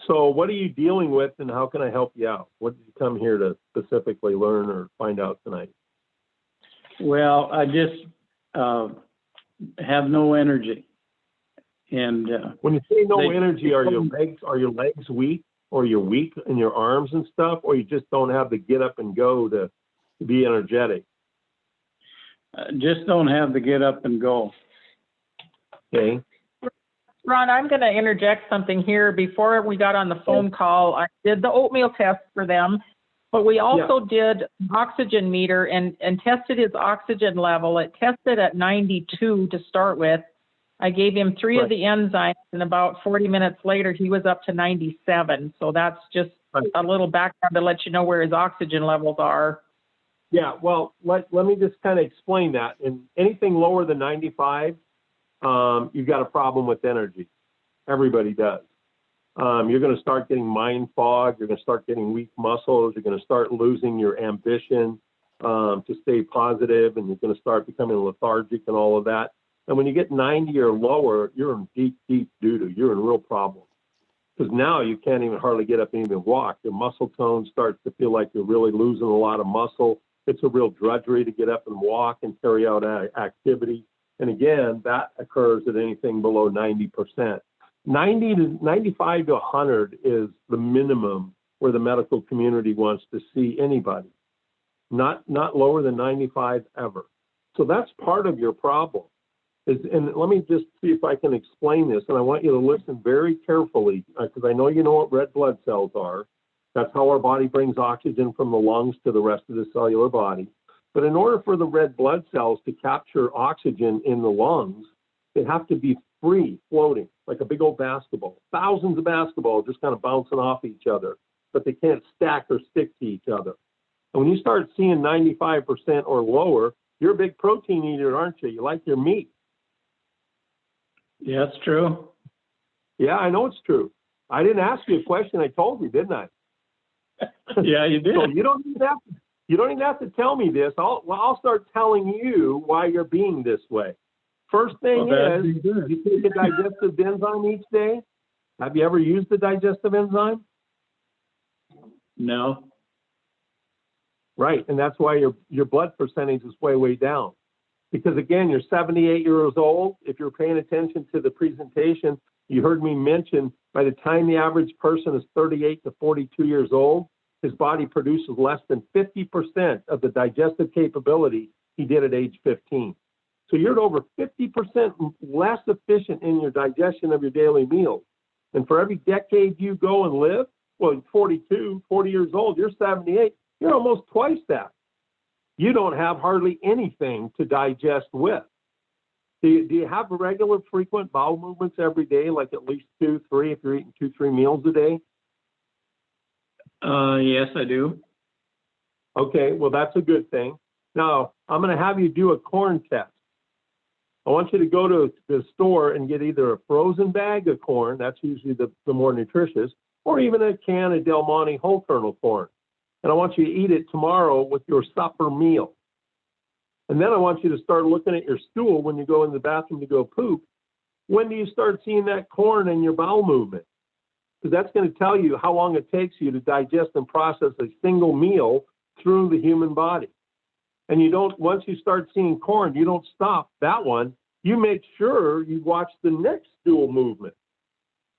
So what are you dealing with and how can I help you out? What did you come here to specifically learn or find out tonight?
Well, I just have no energy. And
when you say no energy, are your legs weak, or you're weak in your arms and stuff, or you just don't have the get up and go to be energetic?
Just don't have the get up and go.
Okay.
Ron, I'm going to interject something here. Before we got on the phone call, I did the oatmeal test for them, but we also did an oxygen meter and tested his oxygen level. It tested at 92 to start with. I gave him 3 of the enzymes, and about 40 minutes later, he was up to 97. So that's just a little background to let you know where his oxygen levels are.
Yeah, well, let me just kind of explain that. And anything lower than 95, you've got a problem with energy. Everybody does. You're going to start getting mind fog. You're going to start getting weak muscles. You're going to start losing your ambition to stay positive, and you're going to start becoming lethargic and all of that. And when you get 90 or lower, you're in deep, deep doo-doo. You're in real problem. Because now you can't even hardly get up and even walk. Your muscle tone starts to feel like you're really losing a lot of muscle. It's a real drudgery to get up and walk and carry out activity. And again, that occurs at anything below 90%. 90 to 95 to 100 is the minimum where the medical community wants to see anybody. Not lower than 95 ever. So that's part of your problem. And let me just see if I can explain this, and I want you to listen very carefully, because I know you know what red blood cells are. That's how our body brings oxygen from the lungs to the rest of the cellular body. But in order for the red blood cells to capture oxygen in the lungs, they have to be free, floating, like a big old basketball. Thousands of basketballs just kind of bouncing off each other, but they can't stack or stick to each other. And when you start seeing 95% or lower, you're a big protein eater, aren't you? You like your meat.
Yeah, that's true.
Yeah, I know it's true. I didn't ask you a question. I told you, didn't I?
Yeah, you did.
So you don't even have to tell me this. I'll start telling you why you're being this way. First thing is, you take a digestive enzyme each day. Have you ever used the digestive enzyme?
No.
Right, and that's why your blood percentage is way, way down. Because again, you're 78 years old. If you're paying attention to the presentation, you heard me mention by the time the average person is 38 to 42 years old, his body produces less than 50% of the digestive capability he did at age 15. So you're at over 50% less efficient in your digestion of your daily meals. And for every decade you go and live, well, 42, 40 years old, you're 78, you're almost twice that. You don't have hardly anything to digest with. Do you have regular, frequent bowel movements every day, like at least 2, 3, if you're eating 2, 3 meals a day?
Yes, I do.
Okay, well, that's a good thing. Now, I'm going to have you do a corn test. I want you to go to the store and get either a frozen bag of corn, that's usually the more nutritious, or even a can of Del Monte whole kernel corn. And I want you to eat it tomorrow with your supper meal. And then I want you to start looking at your stool when you go in the bathroom to go poop. When do you start seeing that corn in your bowel movement? Because that's going to tell you how long it takes you to digest and process a single meal through the human body. And you don't, once you start seeing corn, you don't stop that one. You make sure you watch the next stool movement.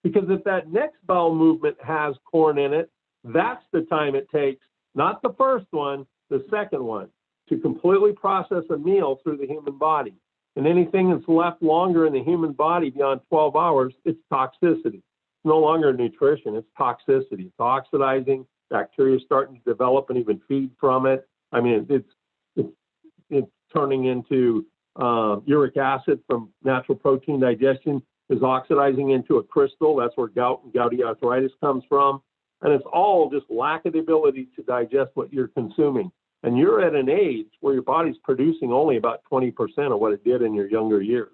Because if that next bowel movement has corn in it, that's the time it takes, not the first one, the second one, to completely process a meal through the human body. And anything that's left longer in the human body beyond 12 hours, it's toxicity. It's no longer nutrition, it's toxicity. It's oxidizing, bacteria starting to develop and even feed from it. I mean, it's turning into uric acid from natural protein digestion is oxidizing into a crystal. That's where gout and gouty arthritis comes from. And it's all just lack of the ability to digest what you're consuming. And you're at an age where your body's producing only about 20% of what it did in your younger years.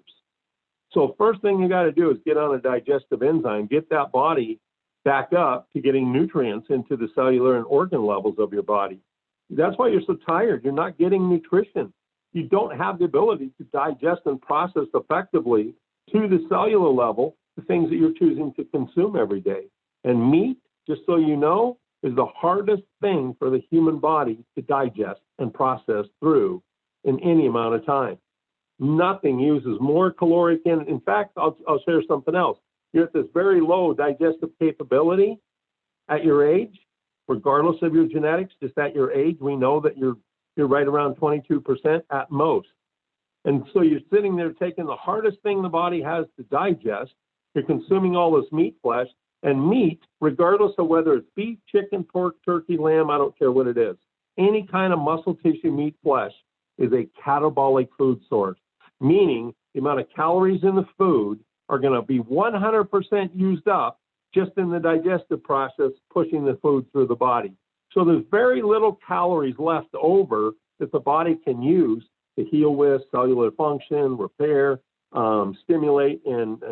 So first thing you got to do is get on a digestive enzyme, get that body back up to getting nutrients into the cellular and organ levels of your body. That's why you're so tired. You're not getting nutrition. You don't have the ability to digest and process effectively to the cellular level the things that you're choosing to consume every day. And meat, just so you know, is the hardest thing for the human body to digest and process through in any amount of time. Nothing uses more caloric in fact, I'll share something else. You're at this very low digestive capability at your age, regardless of your genetics, just at your age, we know that you're right around 22% at most. And so you're sitting there taking the hardest thing the body has to digest. You're consuming all this meat flesh, and meat, regardless of whether it's beef, chicken, pork, turkey, lamb, I don't care what it is. Any kind of muscle tissue meat flesh is a catabolic food source, meaning the amount of calories in the food are going to be 100% used up just in the digestive process, pushing the food through the body. So there's very little calories left over that the body can use to heal with, cellular function, repair, stimulate, and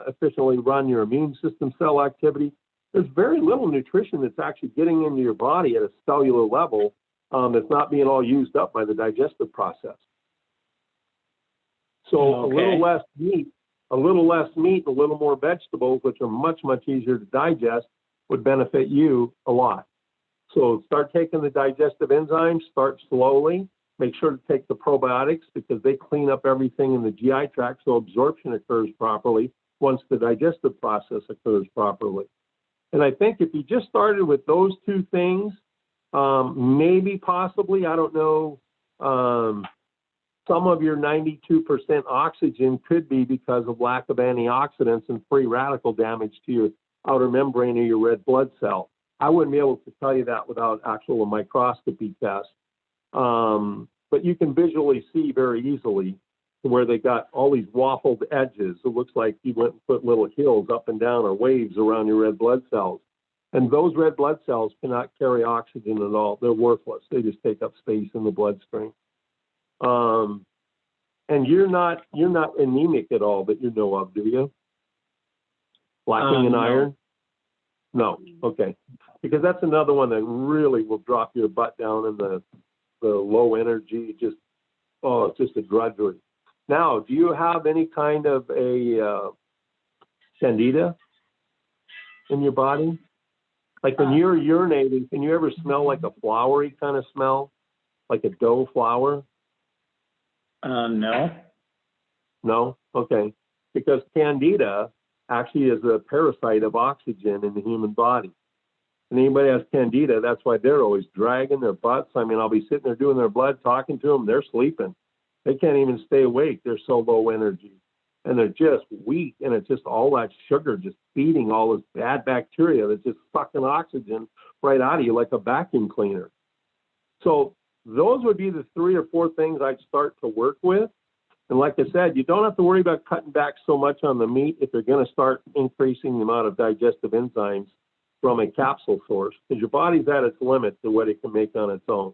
efficiently run your immune system cell activity. There's very little nutrition that's actually getting into your body at a cellular level that's not being all used up by the digestive process. So a little less meat, a little more vegetables, which are much, much easier to digest, would benefit you a lot. So start taking the digestive enzymes, start slowly. Make sure to take the probiotics because they clean up everything in the GI tract so absorption occurs properly once the digestive process occurs properly. And I think if you just started with those two things, maybe possibly, I don't know, some of your 92% oxygen could be because of lack of antioxidants and free radical damage to your outer membrane of your red blood cell. I wouldn't be able to tell you that without actual microscopy test. But you can visually see very easily where they got all these waffled edges. It looks like you went and put little hills up and down or waves around your red blood cells. And those red blood cells cannot carry oxygen at all. They're worthless. They just take up space in the bloodstream. And you're not anemic at all that you know of, do you? Lacking in iron? No. Okay. Because that's another one that really will drop your butt down in the low energy, it's just a drudgery. Now, do you have any kind of a candida in your body? Like when you're urinating, can you ever smell like a flowery kind of smell? Like a dough flour?
No.
No? Okay. Because Candida actually is a parasite of oxygen in the human body. And anybody has Candida, that's why they're always dragging their butts. I mean, I'll be sitting there doing their blood, talking to them, they're sleeping. They can't even stay awake. They're so low energy. And they're just weak. And it's just all that sugar just feeding all this bad bacteria that's just sucking oxygen right out of you like a vacuum cleaner. So those would be the 3 or 4 things I'd start to work with. And like I said, you don't have to worry about cutting back so much on the meat if you're going to start increasing the amount of digestive enzymes from a capsule source, because your body's at its limit to what it can make on its own.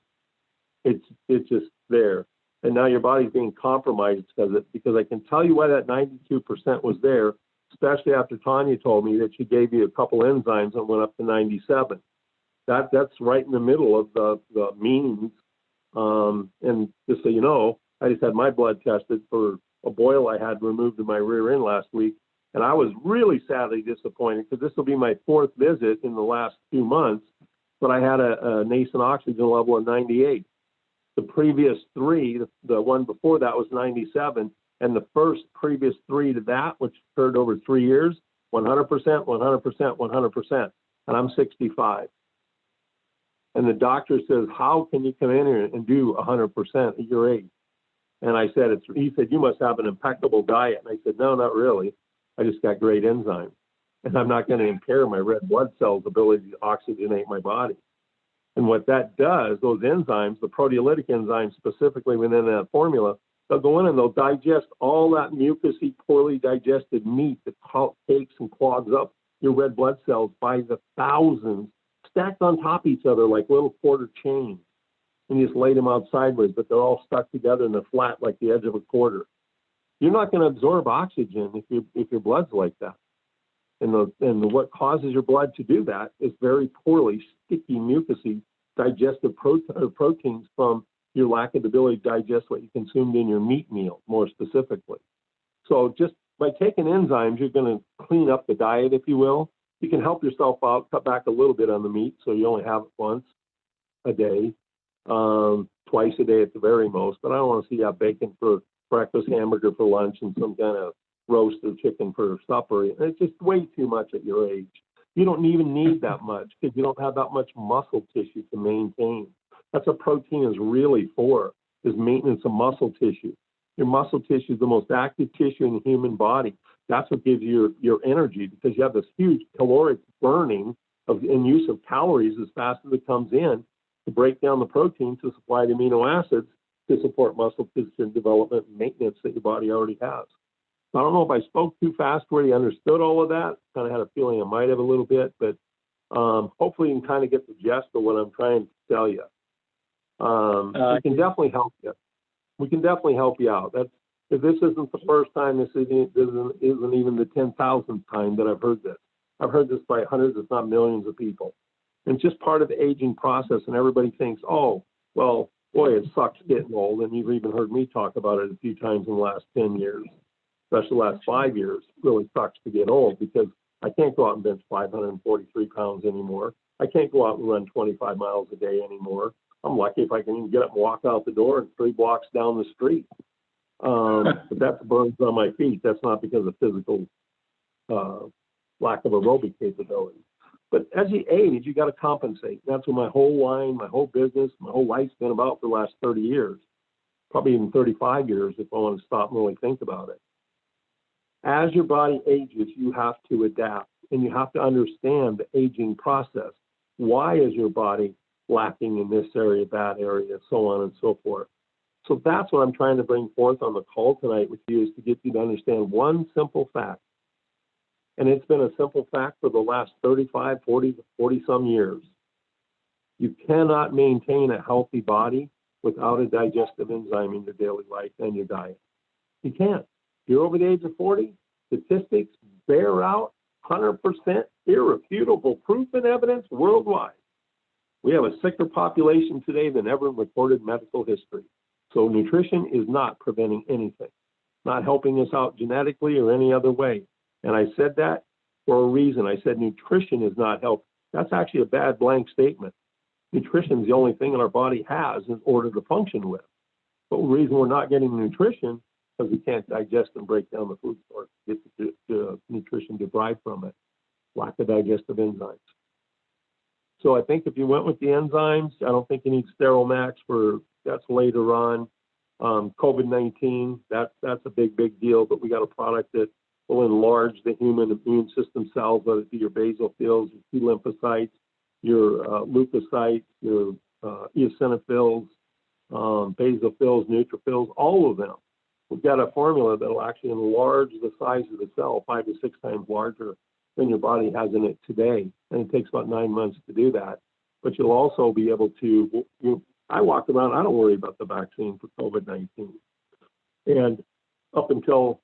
It's just there. And now your body's being compromised because I can tell you why that 92% was there, especially after Tanya told me that she gave you a couple enzymes and went up to 97. That's right in the middle of the means. And just so you know, I just had my blood tested for a boil I had removed in my rear end last week. And I was really sadly disappointed because this will be my 4th visit in the last 2 months, but I had a nascent oxygen level of 98. The previous 3, the one before that was 97, and the first previous 3 to that, which occurred over 3 years, 100%, 100%, 100%, and I'm 65. And the doctor says, how can you come in here and do 100% at your age? And I said, he said, you must have an impeccable diet. And I said, no, not really. I just got great enzymes. And I'm not going to impair my red blood cells' ability to oxygenate my body. And what that does, those enzymes, the proteolytic enzymes specifically within that formula, they'll go in and they'll digest all that mucousy, poorly digested meat that takes and clogs up your red blood cells by the thousands, stacked on top of each other like little quarter chains. And you just lay them out sideways, but they're all stuck together and they're flat like the edge of a quarter. You're not going to absorb oxygen if your blood's like that. And what causes your blood to do that is very poorly sticky, mucousy, digestive proteins from your lack of ability to digest what you consumed in your meat meal, more specifically. So just by taking enzymes, you're going to clean up the diet, if you will. You can help yourself out, cut back a little bit on the meat, so you only have it once a day, twice a day at the very most. But I don't want to see you have bacon for breakfast, hamburger for lunch, and some kind of roast of chicken for supper. It's just way too much at your age. You don't even need that much because you don't have that much muscle tissue to maintain. That's what protein is really for, is maintenance of muscle tissue. Your muscle tissue is the most active tissue in the human body. That's what gives you your energy, because you have this huge caloric burning and use of calories as fast as it comes in to break down the protein to supply the amino acids to support muscle tissue development and maintenance that your body already has. I don't know if I spoke too fast where you understood all of that. Kind of had a feeling I might have a little bit, but hopefully you can kind of get the gist of what I'm trying to tell you. We can definitely help you. We can definitely help you out. If this isn't the first time, this isn't even the 10,000th time that I've heard this. I've heard this by hundreds, if not millions of people. And it's just part of the aging process, and everybody thinks, oh, well, boy, it sucks getting old. And you've even heard me talk about it a few times in the last 10 years. Especially the last 5 years, really sucks to get old because I can't go out and bench 543 pounds anymore. I can't go out and run 25 miles a day anymore. I'm lucky if I can even get up and walk out the door and 3 blocks down the street. But that's burns on my feet. That's not because of physical lack of aerobic capability. But as you age, you got to compensate. That's what my whole line, my whole business, my whole life's been about for the last 30 years, probably even 35 years if I want to stop and really think about it. As your body ages, you have to adapt, and you have to understand the aging process. Why is your body lacking in this area, that area, so on and so forth? So that's what I'm trying to bring forth on the call tonight with you, is to get you to understand one simple fact. And it's been a simple fact for the last 35, 40 some years. You cannot maintain a healthy body without a digestive enzyme in your daily life and your diet. You can't. You're over the age of 40, statistics bear out 100% irrefutable proof and evidence worldwide. We have a sicker population today than ever in recorded medical history. So nutrition is not preventing anything, not helping us out genetically or any other way. And I said that for a reason. I said nutrition is not help. That's actually a bad blank statement. Nutrition is the only thing that our body has in order to function with. But the reason we're not getting nutrition because we can't digest and break down the food source, get the nutrition derived from it, lack of digestive enzymes. So I think if you went with the enzymes, I don't think you need sterile max that's later on. COVID-19, that's a big deal, but we got a product that will enlarge the human immune system cells, whether it be your basophils, your T lymphocytes, your leukocytes, your eosinophils, basophils, neutrophils, all of them. We've got a formula that will actually enlarge the size of the cell 5 to 6 times larger than your body has in it today. And it takes about 9 months to do that. But you'll also be able to, I walk around, I don't worry about the vaccine for COVID-19. And up until,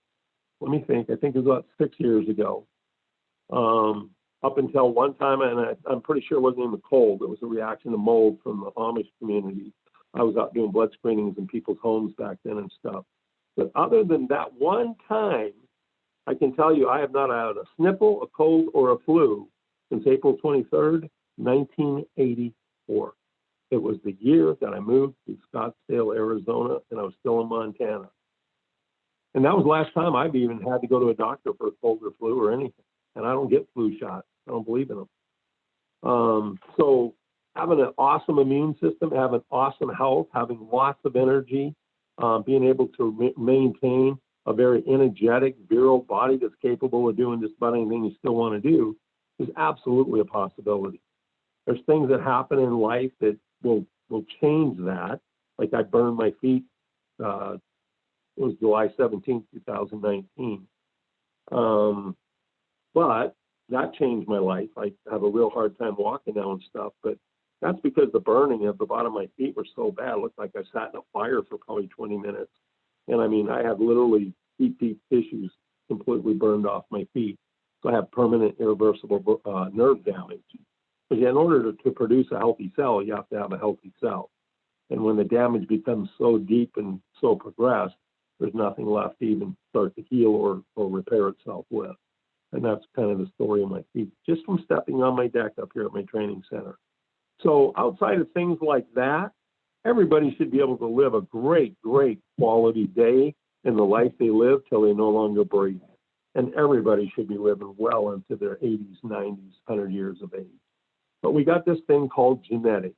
let me think, I think it was about 6 years ago, up until one time, and I'm pretty sure it wasn't even cold, it was a reaction to mold from the Amish community. I was out doing blood screenings in people's homes back then and stuff. But other than that one time, I can tell you I have not had a sniffle, a cold, or a flu since April 23rd, 1984. It was the year that I moved to Scottsdale, Arizona, and I was still in Montana. And that was the last time I've even had to go to a doctor for a cold or flu or anything. And I don't get flu shots. I don't believe in them. So having an awesome immune system, having awesome health, having lots of energy, being able to maintain a very energetic, virile body that's capable of doing just about anything you still want to do is absolutely a possibility. There's things that happen in life that will change that. Like I burned my feet, it was July 17th, 2019. But that changed my life. I have a real hard time walking now and stuff, but that's because the burning of the bottom of my feet were so bad. It looked like I sat in a fire for probably 20 minutes. And I mean, I have literally deep tissues completely burned off my feet. So I have permanent irreversible nerve damage. But in order to produce a healthy cell, you have to have a healthy cell. And when the damage becomes so deep and so progressed, there's nothing left to even start to heal or repair itself with. And that's kind of the story of my feet, just from stepping on my deck up here at my training center. So outside of things like that, everybody should be able to live a great quality day in the life they live till they no longer breathe. And everybody should be living well into their 80s, 90s, 100 years of age. But we got this thing called genetics,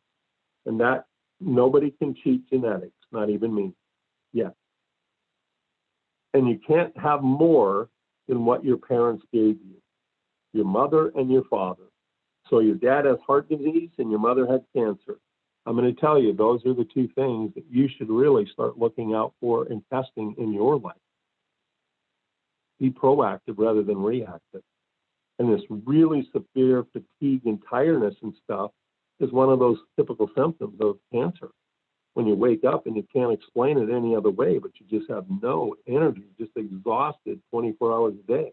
and that nobody can cheat genetics, not even me, yet. And you can't have more than what your parents gave you, your mother and your father. So your dad has heart disease and your mother had cancer. I'm going to tell you, those are the two things that you should really start looking out for and testing in your life. Be proactive rather than reactive. And this really severe fatigue and tiredness and stuff is one of those typical symptoms of cancer. When you wake up and you can't explain it any other way, but you just have no energy, just exhausted 24 hours a day.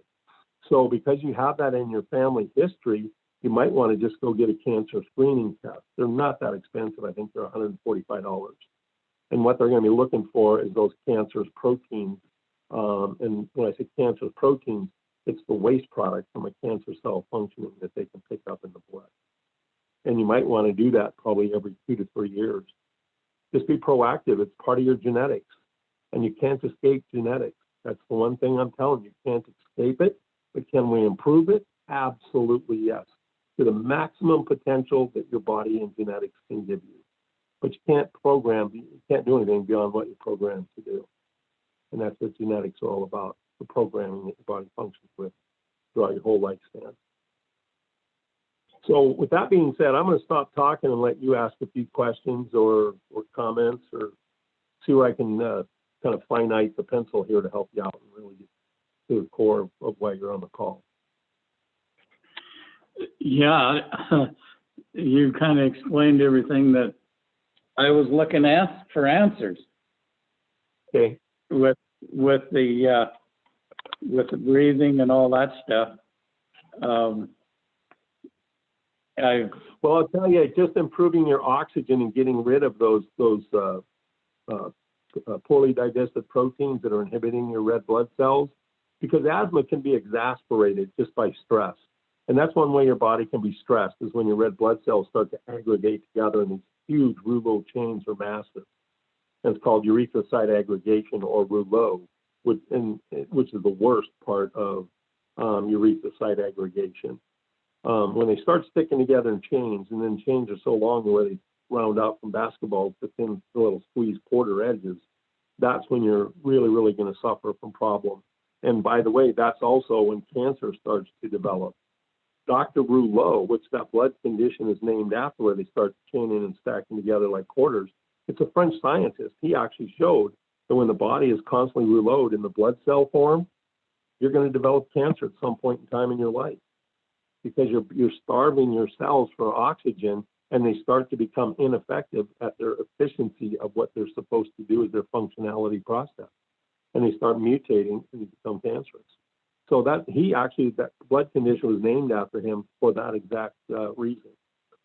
So because you have that in your family history, you might want to just go get a cancer screening test. They're not that expensive. I think they're $145. And what they're going to be looking for is those cancerous proteins. And when I say cancerous proteins, it's the waste product from a cancer cell functioning that they can pick up in the blood. And you might want to do that probably every 2 to 3 years. Just be proactive. It's part of your genetics. And you can't escape genetics. That's the one thing I'm telling you. You can't escape it. But can we improve it? Absolutely, yes. To the maximum potential that your body and genetics can give you. But you can't do anything beyond what you're programmed to do. And that's what genetics are all about, the programming that your body functions with throughout your whole lifespan. So with that being said, I'm going to stop talking and let you ask a few questions or comments or see where I can kind of finite the pencil here to help you out and really get to the core of why you're on the call.
Yeah, you kind of explained everything that I was looking at for answers.
Okay.
With the breathing and all that stuff.
Well, I'll tell you, just improving your oxygen and getting rid of those poorly digested proteins that are inhibiting your red blood cells, because asthma can be exacerbated just by stress. And that's one way your body can be stressed, is when your red blood cells start to aggregate together and these huge rubose chains or masses. and it's called erythrocyte aggregation or rouleau, which is the worst part of erythrocyte aggregation. When they start sticking together in chains, and then chains are so long where they round out from basketballs to thin little squeezed quarter edges, that's when you're really, really going to suffer from problems. And by the way, that's also when cancer starts to develop. Dr. Rouleau, which that blood condition is named after, where they start chaining and stacking together like quarters, it's a French scientist. He actually showed that when the body is constantly rouleaued in the blood cell form, you're going to develop cancer at some point in time in your life, because you're starving your cells for oxygen, and they start to become ineffective at their efficiency of what they're supposed to do as their functionality process. And they start mutating and become cancerous. So that blood condition was named after him for that exact reason.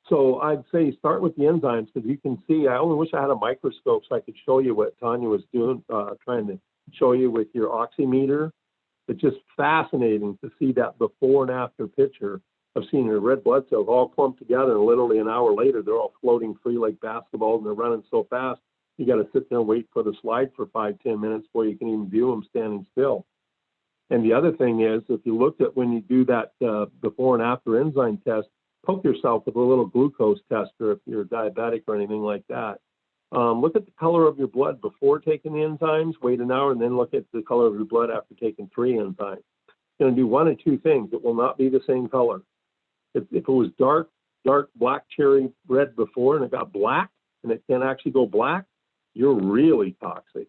So I'd say start with the enzymes, because you can see, I only wish I had a microscope so I could show you what Tanya was doing, trying to show you with your oximeter. It's just fascinating to see that before and after picture of seeing your red blood cells all clumped together, and literally an hour later, they're all floating free like basketballs, and they're running so fast, you got to sit there and wait for the slide for 5-10 minutes before you can even view them standing still. And the other thing is, if you looked at when you do that before and after enzyme test, poke yourself with a little glucose tester if you're diabetic or anything like that. Look at the color of your blood before taking the enzymes, wait an hour, and then look at the color of your blood after taking 3 enzymes. It's going to do one of two things. It will not be the same color. If it was dark black cherry red before and it got black and it can actually go black, you're really toxic.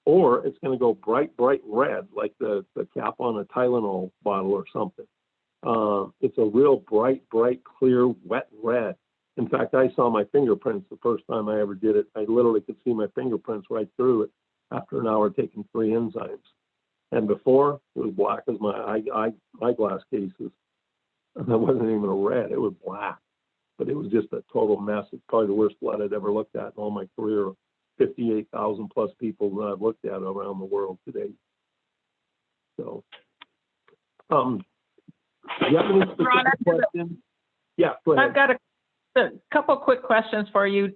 Or it's going to go bright red, like the cap on a Tylenol bottle or something. It's a real bright, clear, wet red. In fact, I saw my fingerprints the first time I ever did it. I literally could see my fingerprints right through it after an hour taking 3 enzymes. And before, it was black as my eyeglass cases. And that wasn't even a red, it was black. But it was just a total mess. It's probably the worst blood I'd ever looked at in all my career of 58,000 plus people that I've looked at around the world today. So, do you have any specific
Ron,
questions? Yeah, go ahead.
I've got a couple quick questions for you.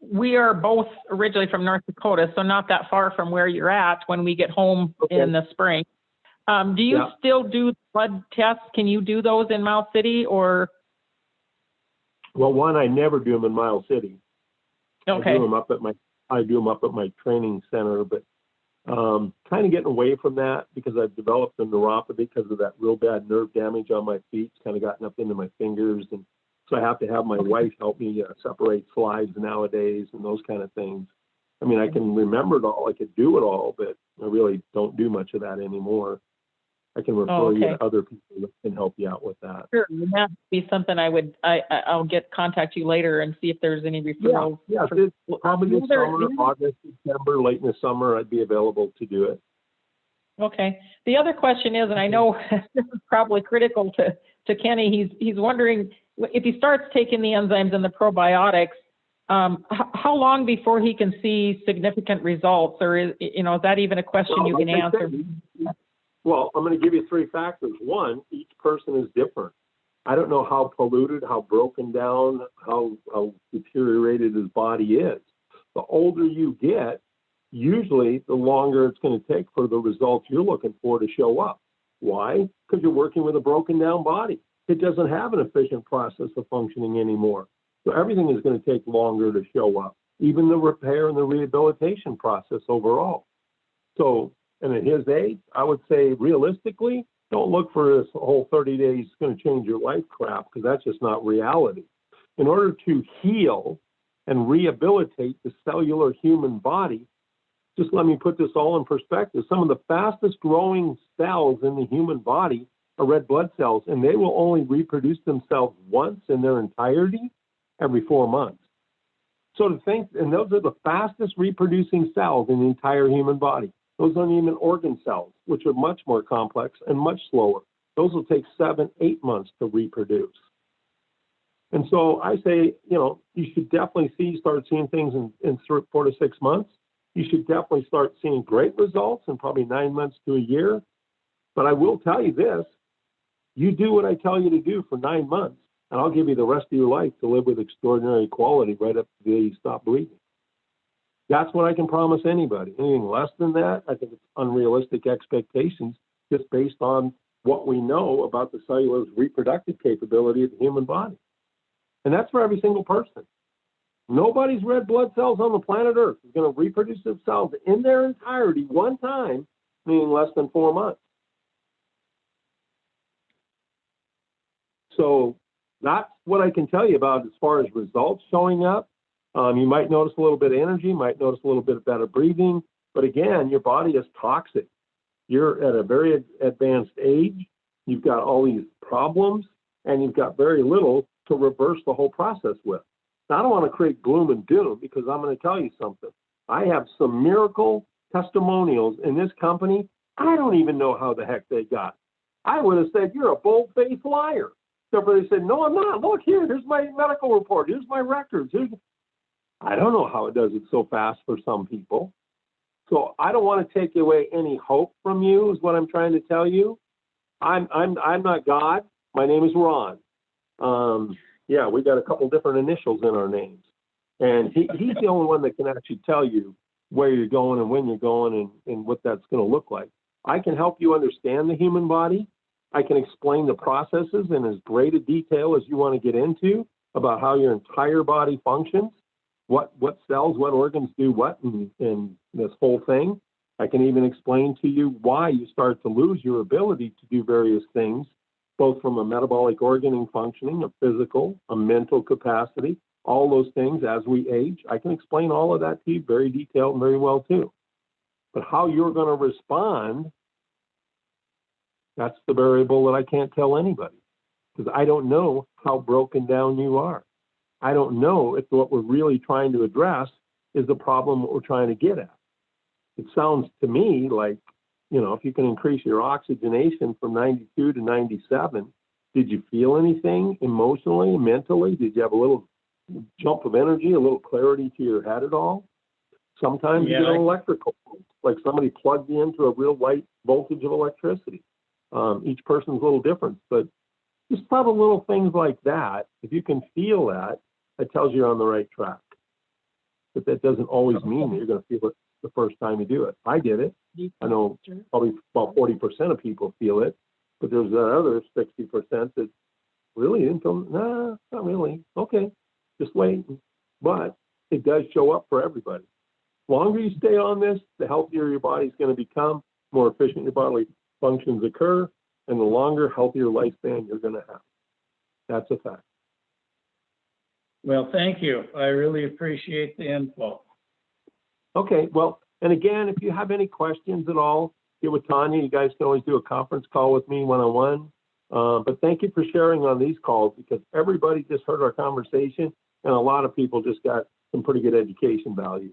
We are both originally from North Dakota, so not that far from where you're at when we get home in the spring. Do you still do blood tests? Can you do those in Miles City or?
Well, one, I never do them in Miles City.
Okay.
I do them up at my training center, but kind of getting away from that because I've developed a neuropathy because of that real bad nerve damage on my feet. It's kind of gotten up into my fingers, and so I have to have my wife help me separate slides nowadays and those kind of things. I mean, I can remember it all, I could do it all, but I really don't do much of that anymore. I can refer you to other people that can help you out with that.
Sure, that would be something I'll contact you later and see if there's any referrals.
Yeah, probably this summer, August, September, late in the summer, I'd be available to do it.
Okay. The other question is, and I know this is probably critical to Kenny, he's wondering if he starts taking the enzymes and the probiotics, how long before he can see significant results, or is that even a question you can answer?
Well, I'm going to give you 3 factors. One, each person is different. I don't know how polluted, how broken down, how deteriorated his body is. The older you get, usually the longer it's going to take for the results you're looking for to show up. Why? Because you're working with a broken down body. It doesn't have an efficient process of functioning anymore. So everything is going to take longer to show up, even the repair and the rehabilitation process overall. So, and at his age, I would say realistically, don't look for this whole 30 days is going to change your life crap, because that's just not reality. In order to heal and rehabilitate the cellular human body, just let me put this all in perspective. Some of the fastest growing cells in the human body are red blood cells, and they will only reproduce themselves once in their entirety every 4 months. So to think, and those are the fastest reproducing cells in the entire human body. Those aren't even organ cells, which are much more complex and much slower. Those will take 7-8 months to reproduce. And so I say, you should definitely start seeing things in 4 to 6 months. You should definitely start seeing great results in probably 9 months to a year. But I will tell you this, you do what I tell you to do for 9 months, and I'll give you the rest of your life to live with extraordinary quality right up to the day you stop bleeding. That's what I can promise anybody. Anything less than that, I think it's unrealistic expectations just based on what we know about the cellular reproductive capability of the human body. And that's for every single person. Nobody's red blood cells on the planet Earth is going to reproduce themselves in their entirety one time, meaning less than 4 months. So that's what I can tell you about as far as results showing up. You might notice a little bit of energy, might notice a little bit of better breathing, but again, your body is toxic. You're at a very advanced age, you've got all these problems, and you've got very little to reverse the whole process with. Now, I don't want to create gloom and doom because I'm going to tell you something. I have some miracle testimonials in this company. I don't even know how the heck they got. I would have said, you're a bold-faced liar. So they said, no, I'm not. Look, here's my medical report. Here's my records. I don't know how it does it so fast for some people. So I don't want to take away any hope from you is what I'm trying to tell you. I'm not God. My name is Ron. Yeah, we got a couple different initials in our names. And he's the only one that can actually tell you where you're going and when you're going and what that's going to look like. I can help you understand the human body. I can explain the processes in as great a detail as you want to get into about how your entire body functions, what cells, what organs do what, and this whole thing. I can even explain to you why you start to lose your ability to do various things, both from a metabolic organ functioning, a physical, a mental capacity, all those things as we age. I can explain all of that to you very detailed and very well too. But how you're going to respond, that's the variable that I can't tell anybody because I don't know how broken down you are. I don't know if what we're really trying to address is the problem that we're trying to get at. It sounds to me like, if you can increase your oxygenation from 92 to 97, did you feel anything emotionally, mentally? Did you have a little jump of energy, a little clarity to your head at all? Sometimes you get an electrical, like somebody plugged you into a real light voltage of electricity. Each person's a little different, but just subtle little things like that. If you can feel that, that tells you you're on the right track. But that doesn't always mean that you're going to feel it the first time you do it. I did it. I know probably about 40% of people feel it, but there's that other 60% that really didn't feel, nah, not really. Okay, just wait. But it does show up for everybody. The longer you stay on this, the healthier your body's going to become, more efficient your bodily functions occur, and the longer, healthier lifespan you're going to have. That's a fact.
Well, thank you. I really appreciate the info.
Okay, well, and again, if you have any questions at all, get with Tanya. You guys can always do a conference call with me one-on-one. But thank you for sharing on these calls because everybody just heard our conversation and a lot of people just got some pretty good education value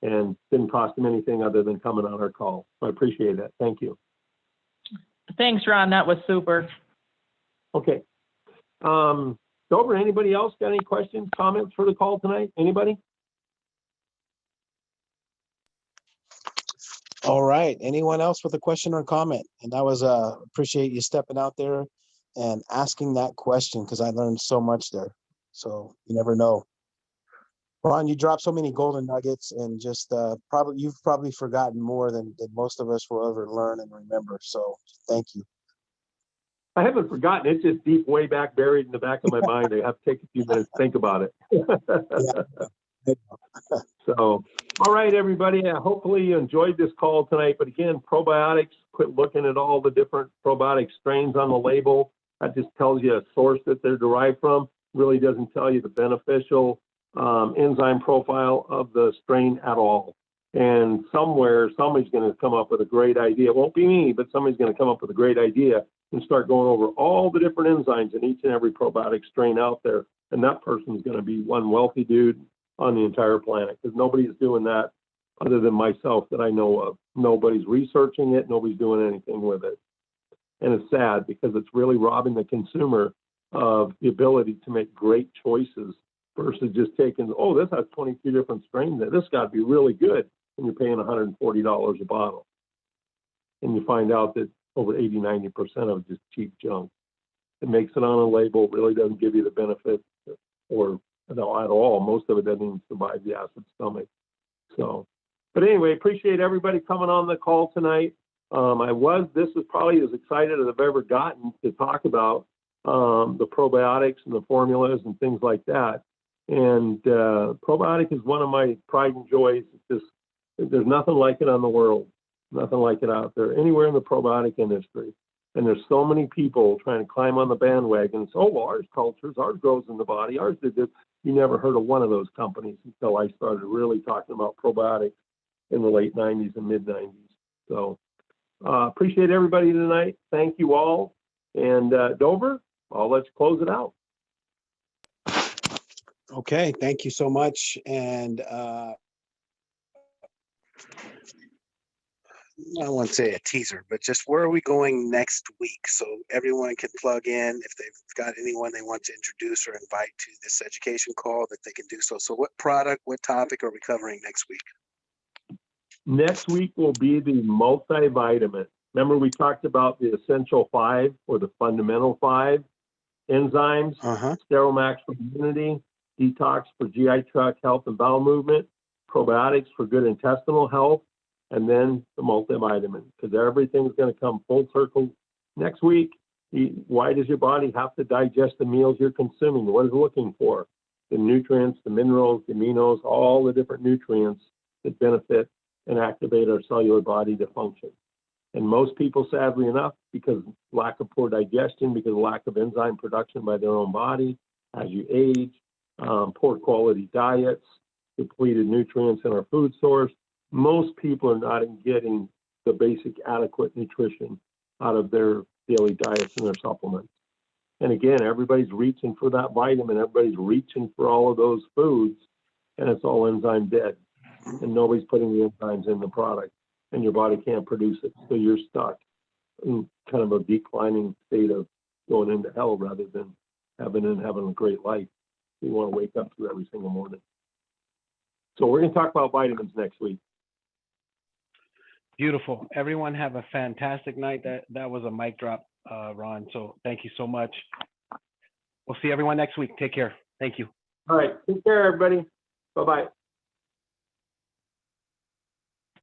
and didn't cost them anything other than coming on our call. So I appreciate that. Thank you.
Thanks, Ron. That was super.
Okay. Dover, anybody else got any questions, comments for the call tonight? Anybody?
All right. Anyone else with a question or comment? And that was appreciate you stepping out there and asking that question because I learned so much there. So you never know. Ron, you dropped so many golden nuggets and just you've probably forgotten more than most of us will ever learn and remember. So thank you.
I haven't forgotten. It's just deep, way back, buried in the back of my mind. I have to take a few minutes to think about it. So, all right, everybody. Hopefully you enjoyed this call tonight. But again, probiotics, quit looking at all the different probiotic strains on the label. That just tells you a source that they're derived from. Really doesn't tell you the beneficial enzyme profile of the strain at all. And somewhere, somebody's going to come up with a great idea. It won't be me, but somebody's going to come up with a great idea and start going over all the different enzymes in each and every probiotic strain out there. And that person's going to be one wealthy dude on the entire planet because nobody is doing that other than myself that I know of. Nobody's researching it. Nobody's doing anything with it. And it's sad because it's really robbing the consumer of the ability to make great choices versus just taking, oh, this has 22 different strains. This got to be really good. And you're paying $140 a bottle. And you find out that over 80, 90% of it is cheap junk. It makes it on a label, really doesn't give you the benefit or no, at all. Most of it doesn't even survive the acid stomach. So, but anyway, appreciate everybody coming on the call tonight. This is probably as excited as I've ever gotten to talk about the probiotics and the formulas and things like that. And probiotic is one of my pride and joys. It's just, there's nothing like it on the world, nothing like it out there, anywhere in the probiotic industry. And there's so many people trying to climb on the bandwagon and say, oh, well, ours cultures, ours grows in the body, ours did this. You never heard of one of those companies until I started really talking about probiotics in the late 90s and mid 90s. So appreciate everybody tonight. Thank you all. And Dover, let's close it out.
Okay, thank you so much. And I don't want to say a teaser, but just where are we going next week? So everyone can plug in if they've got anyone they want to introduce or invite to this education call, that they can do so. So what product, what topic are we covering next week?
Next week will be the multivitamin. Remember, we talked about the essential 5 or the fundamental 5 enzymes, Steromax for immunity, detox for GI tract health and bowel movement, probiotics for good intestinal health, and then the multivitamin, because everything's going to come full circle next week. Why does your body have to digest the meals you're consuming? What is it looking for? The nutrients, the minerals, the aminos, all the different nutrients that benefit and activate our cellular body to function. And most people, sadly enough, because lack of poor digestion, because of lack of enzyme production by their own body, as you age, poor quality diets, depleted nutrients in our food source, most people are not getting the basic adequate nutrition out of their daily diets and their supplements. And again, everybody's reaching for that vitamin, everybody's reaching for all of those foods, and it's all enzyme dead. And nobody's putting the enzymes in the product, and your body can't produce it. So you're stuck in kind of a declining state of going into hell rather than having a great life. You want to wake up to every single morning. So we're going to talk about vitamins next week.
Beautiful. Everyone have a fantastic night. That was a mic drop, Ron. So thank you so much. We'll see everyone next week. Take care. Thank you.
All right. Take care, everybody. Bye-bye.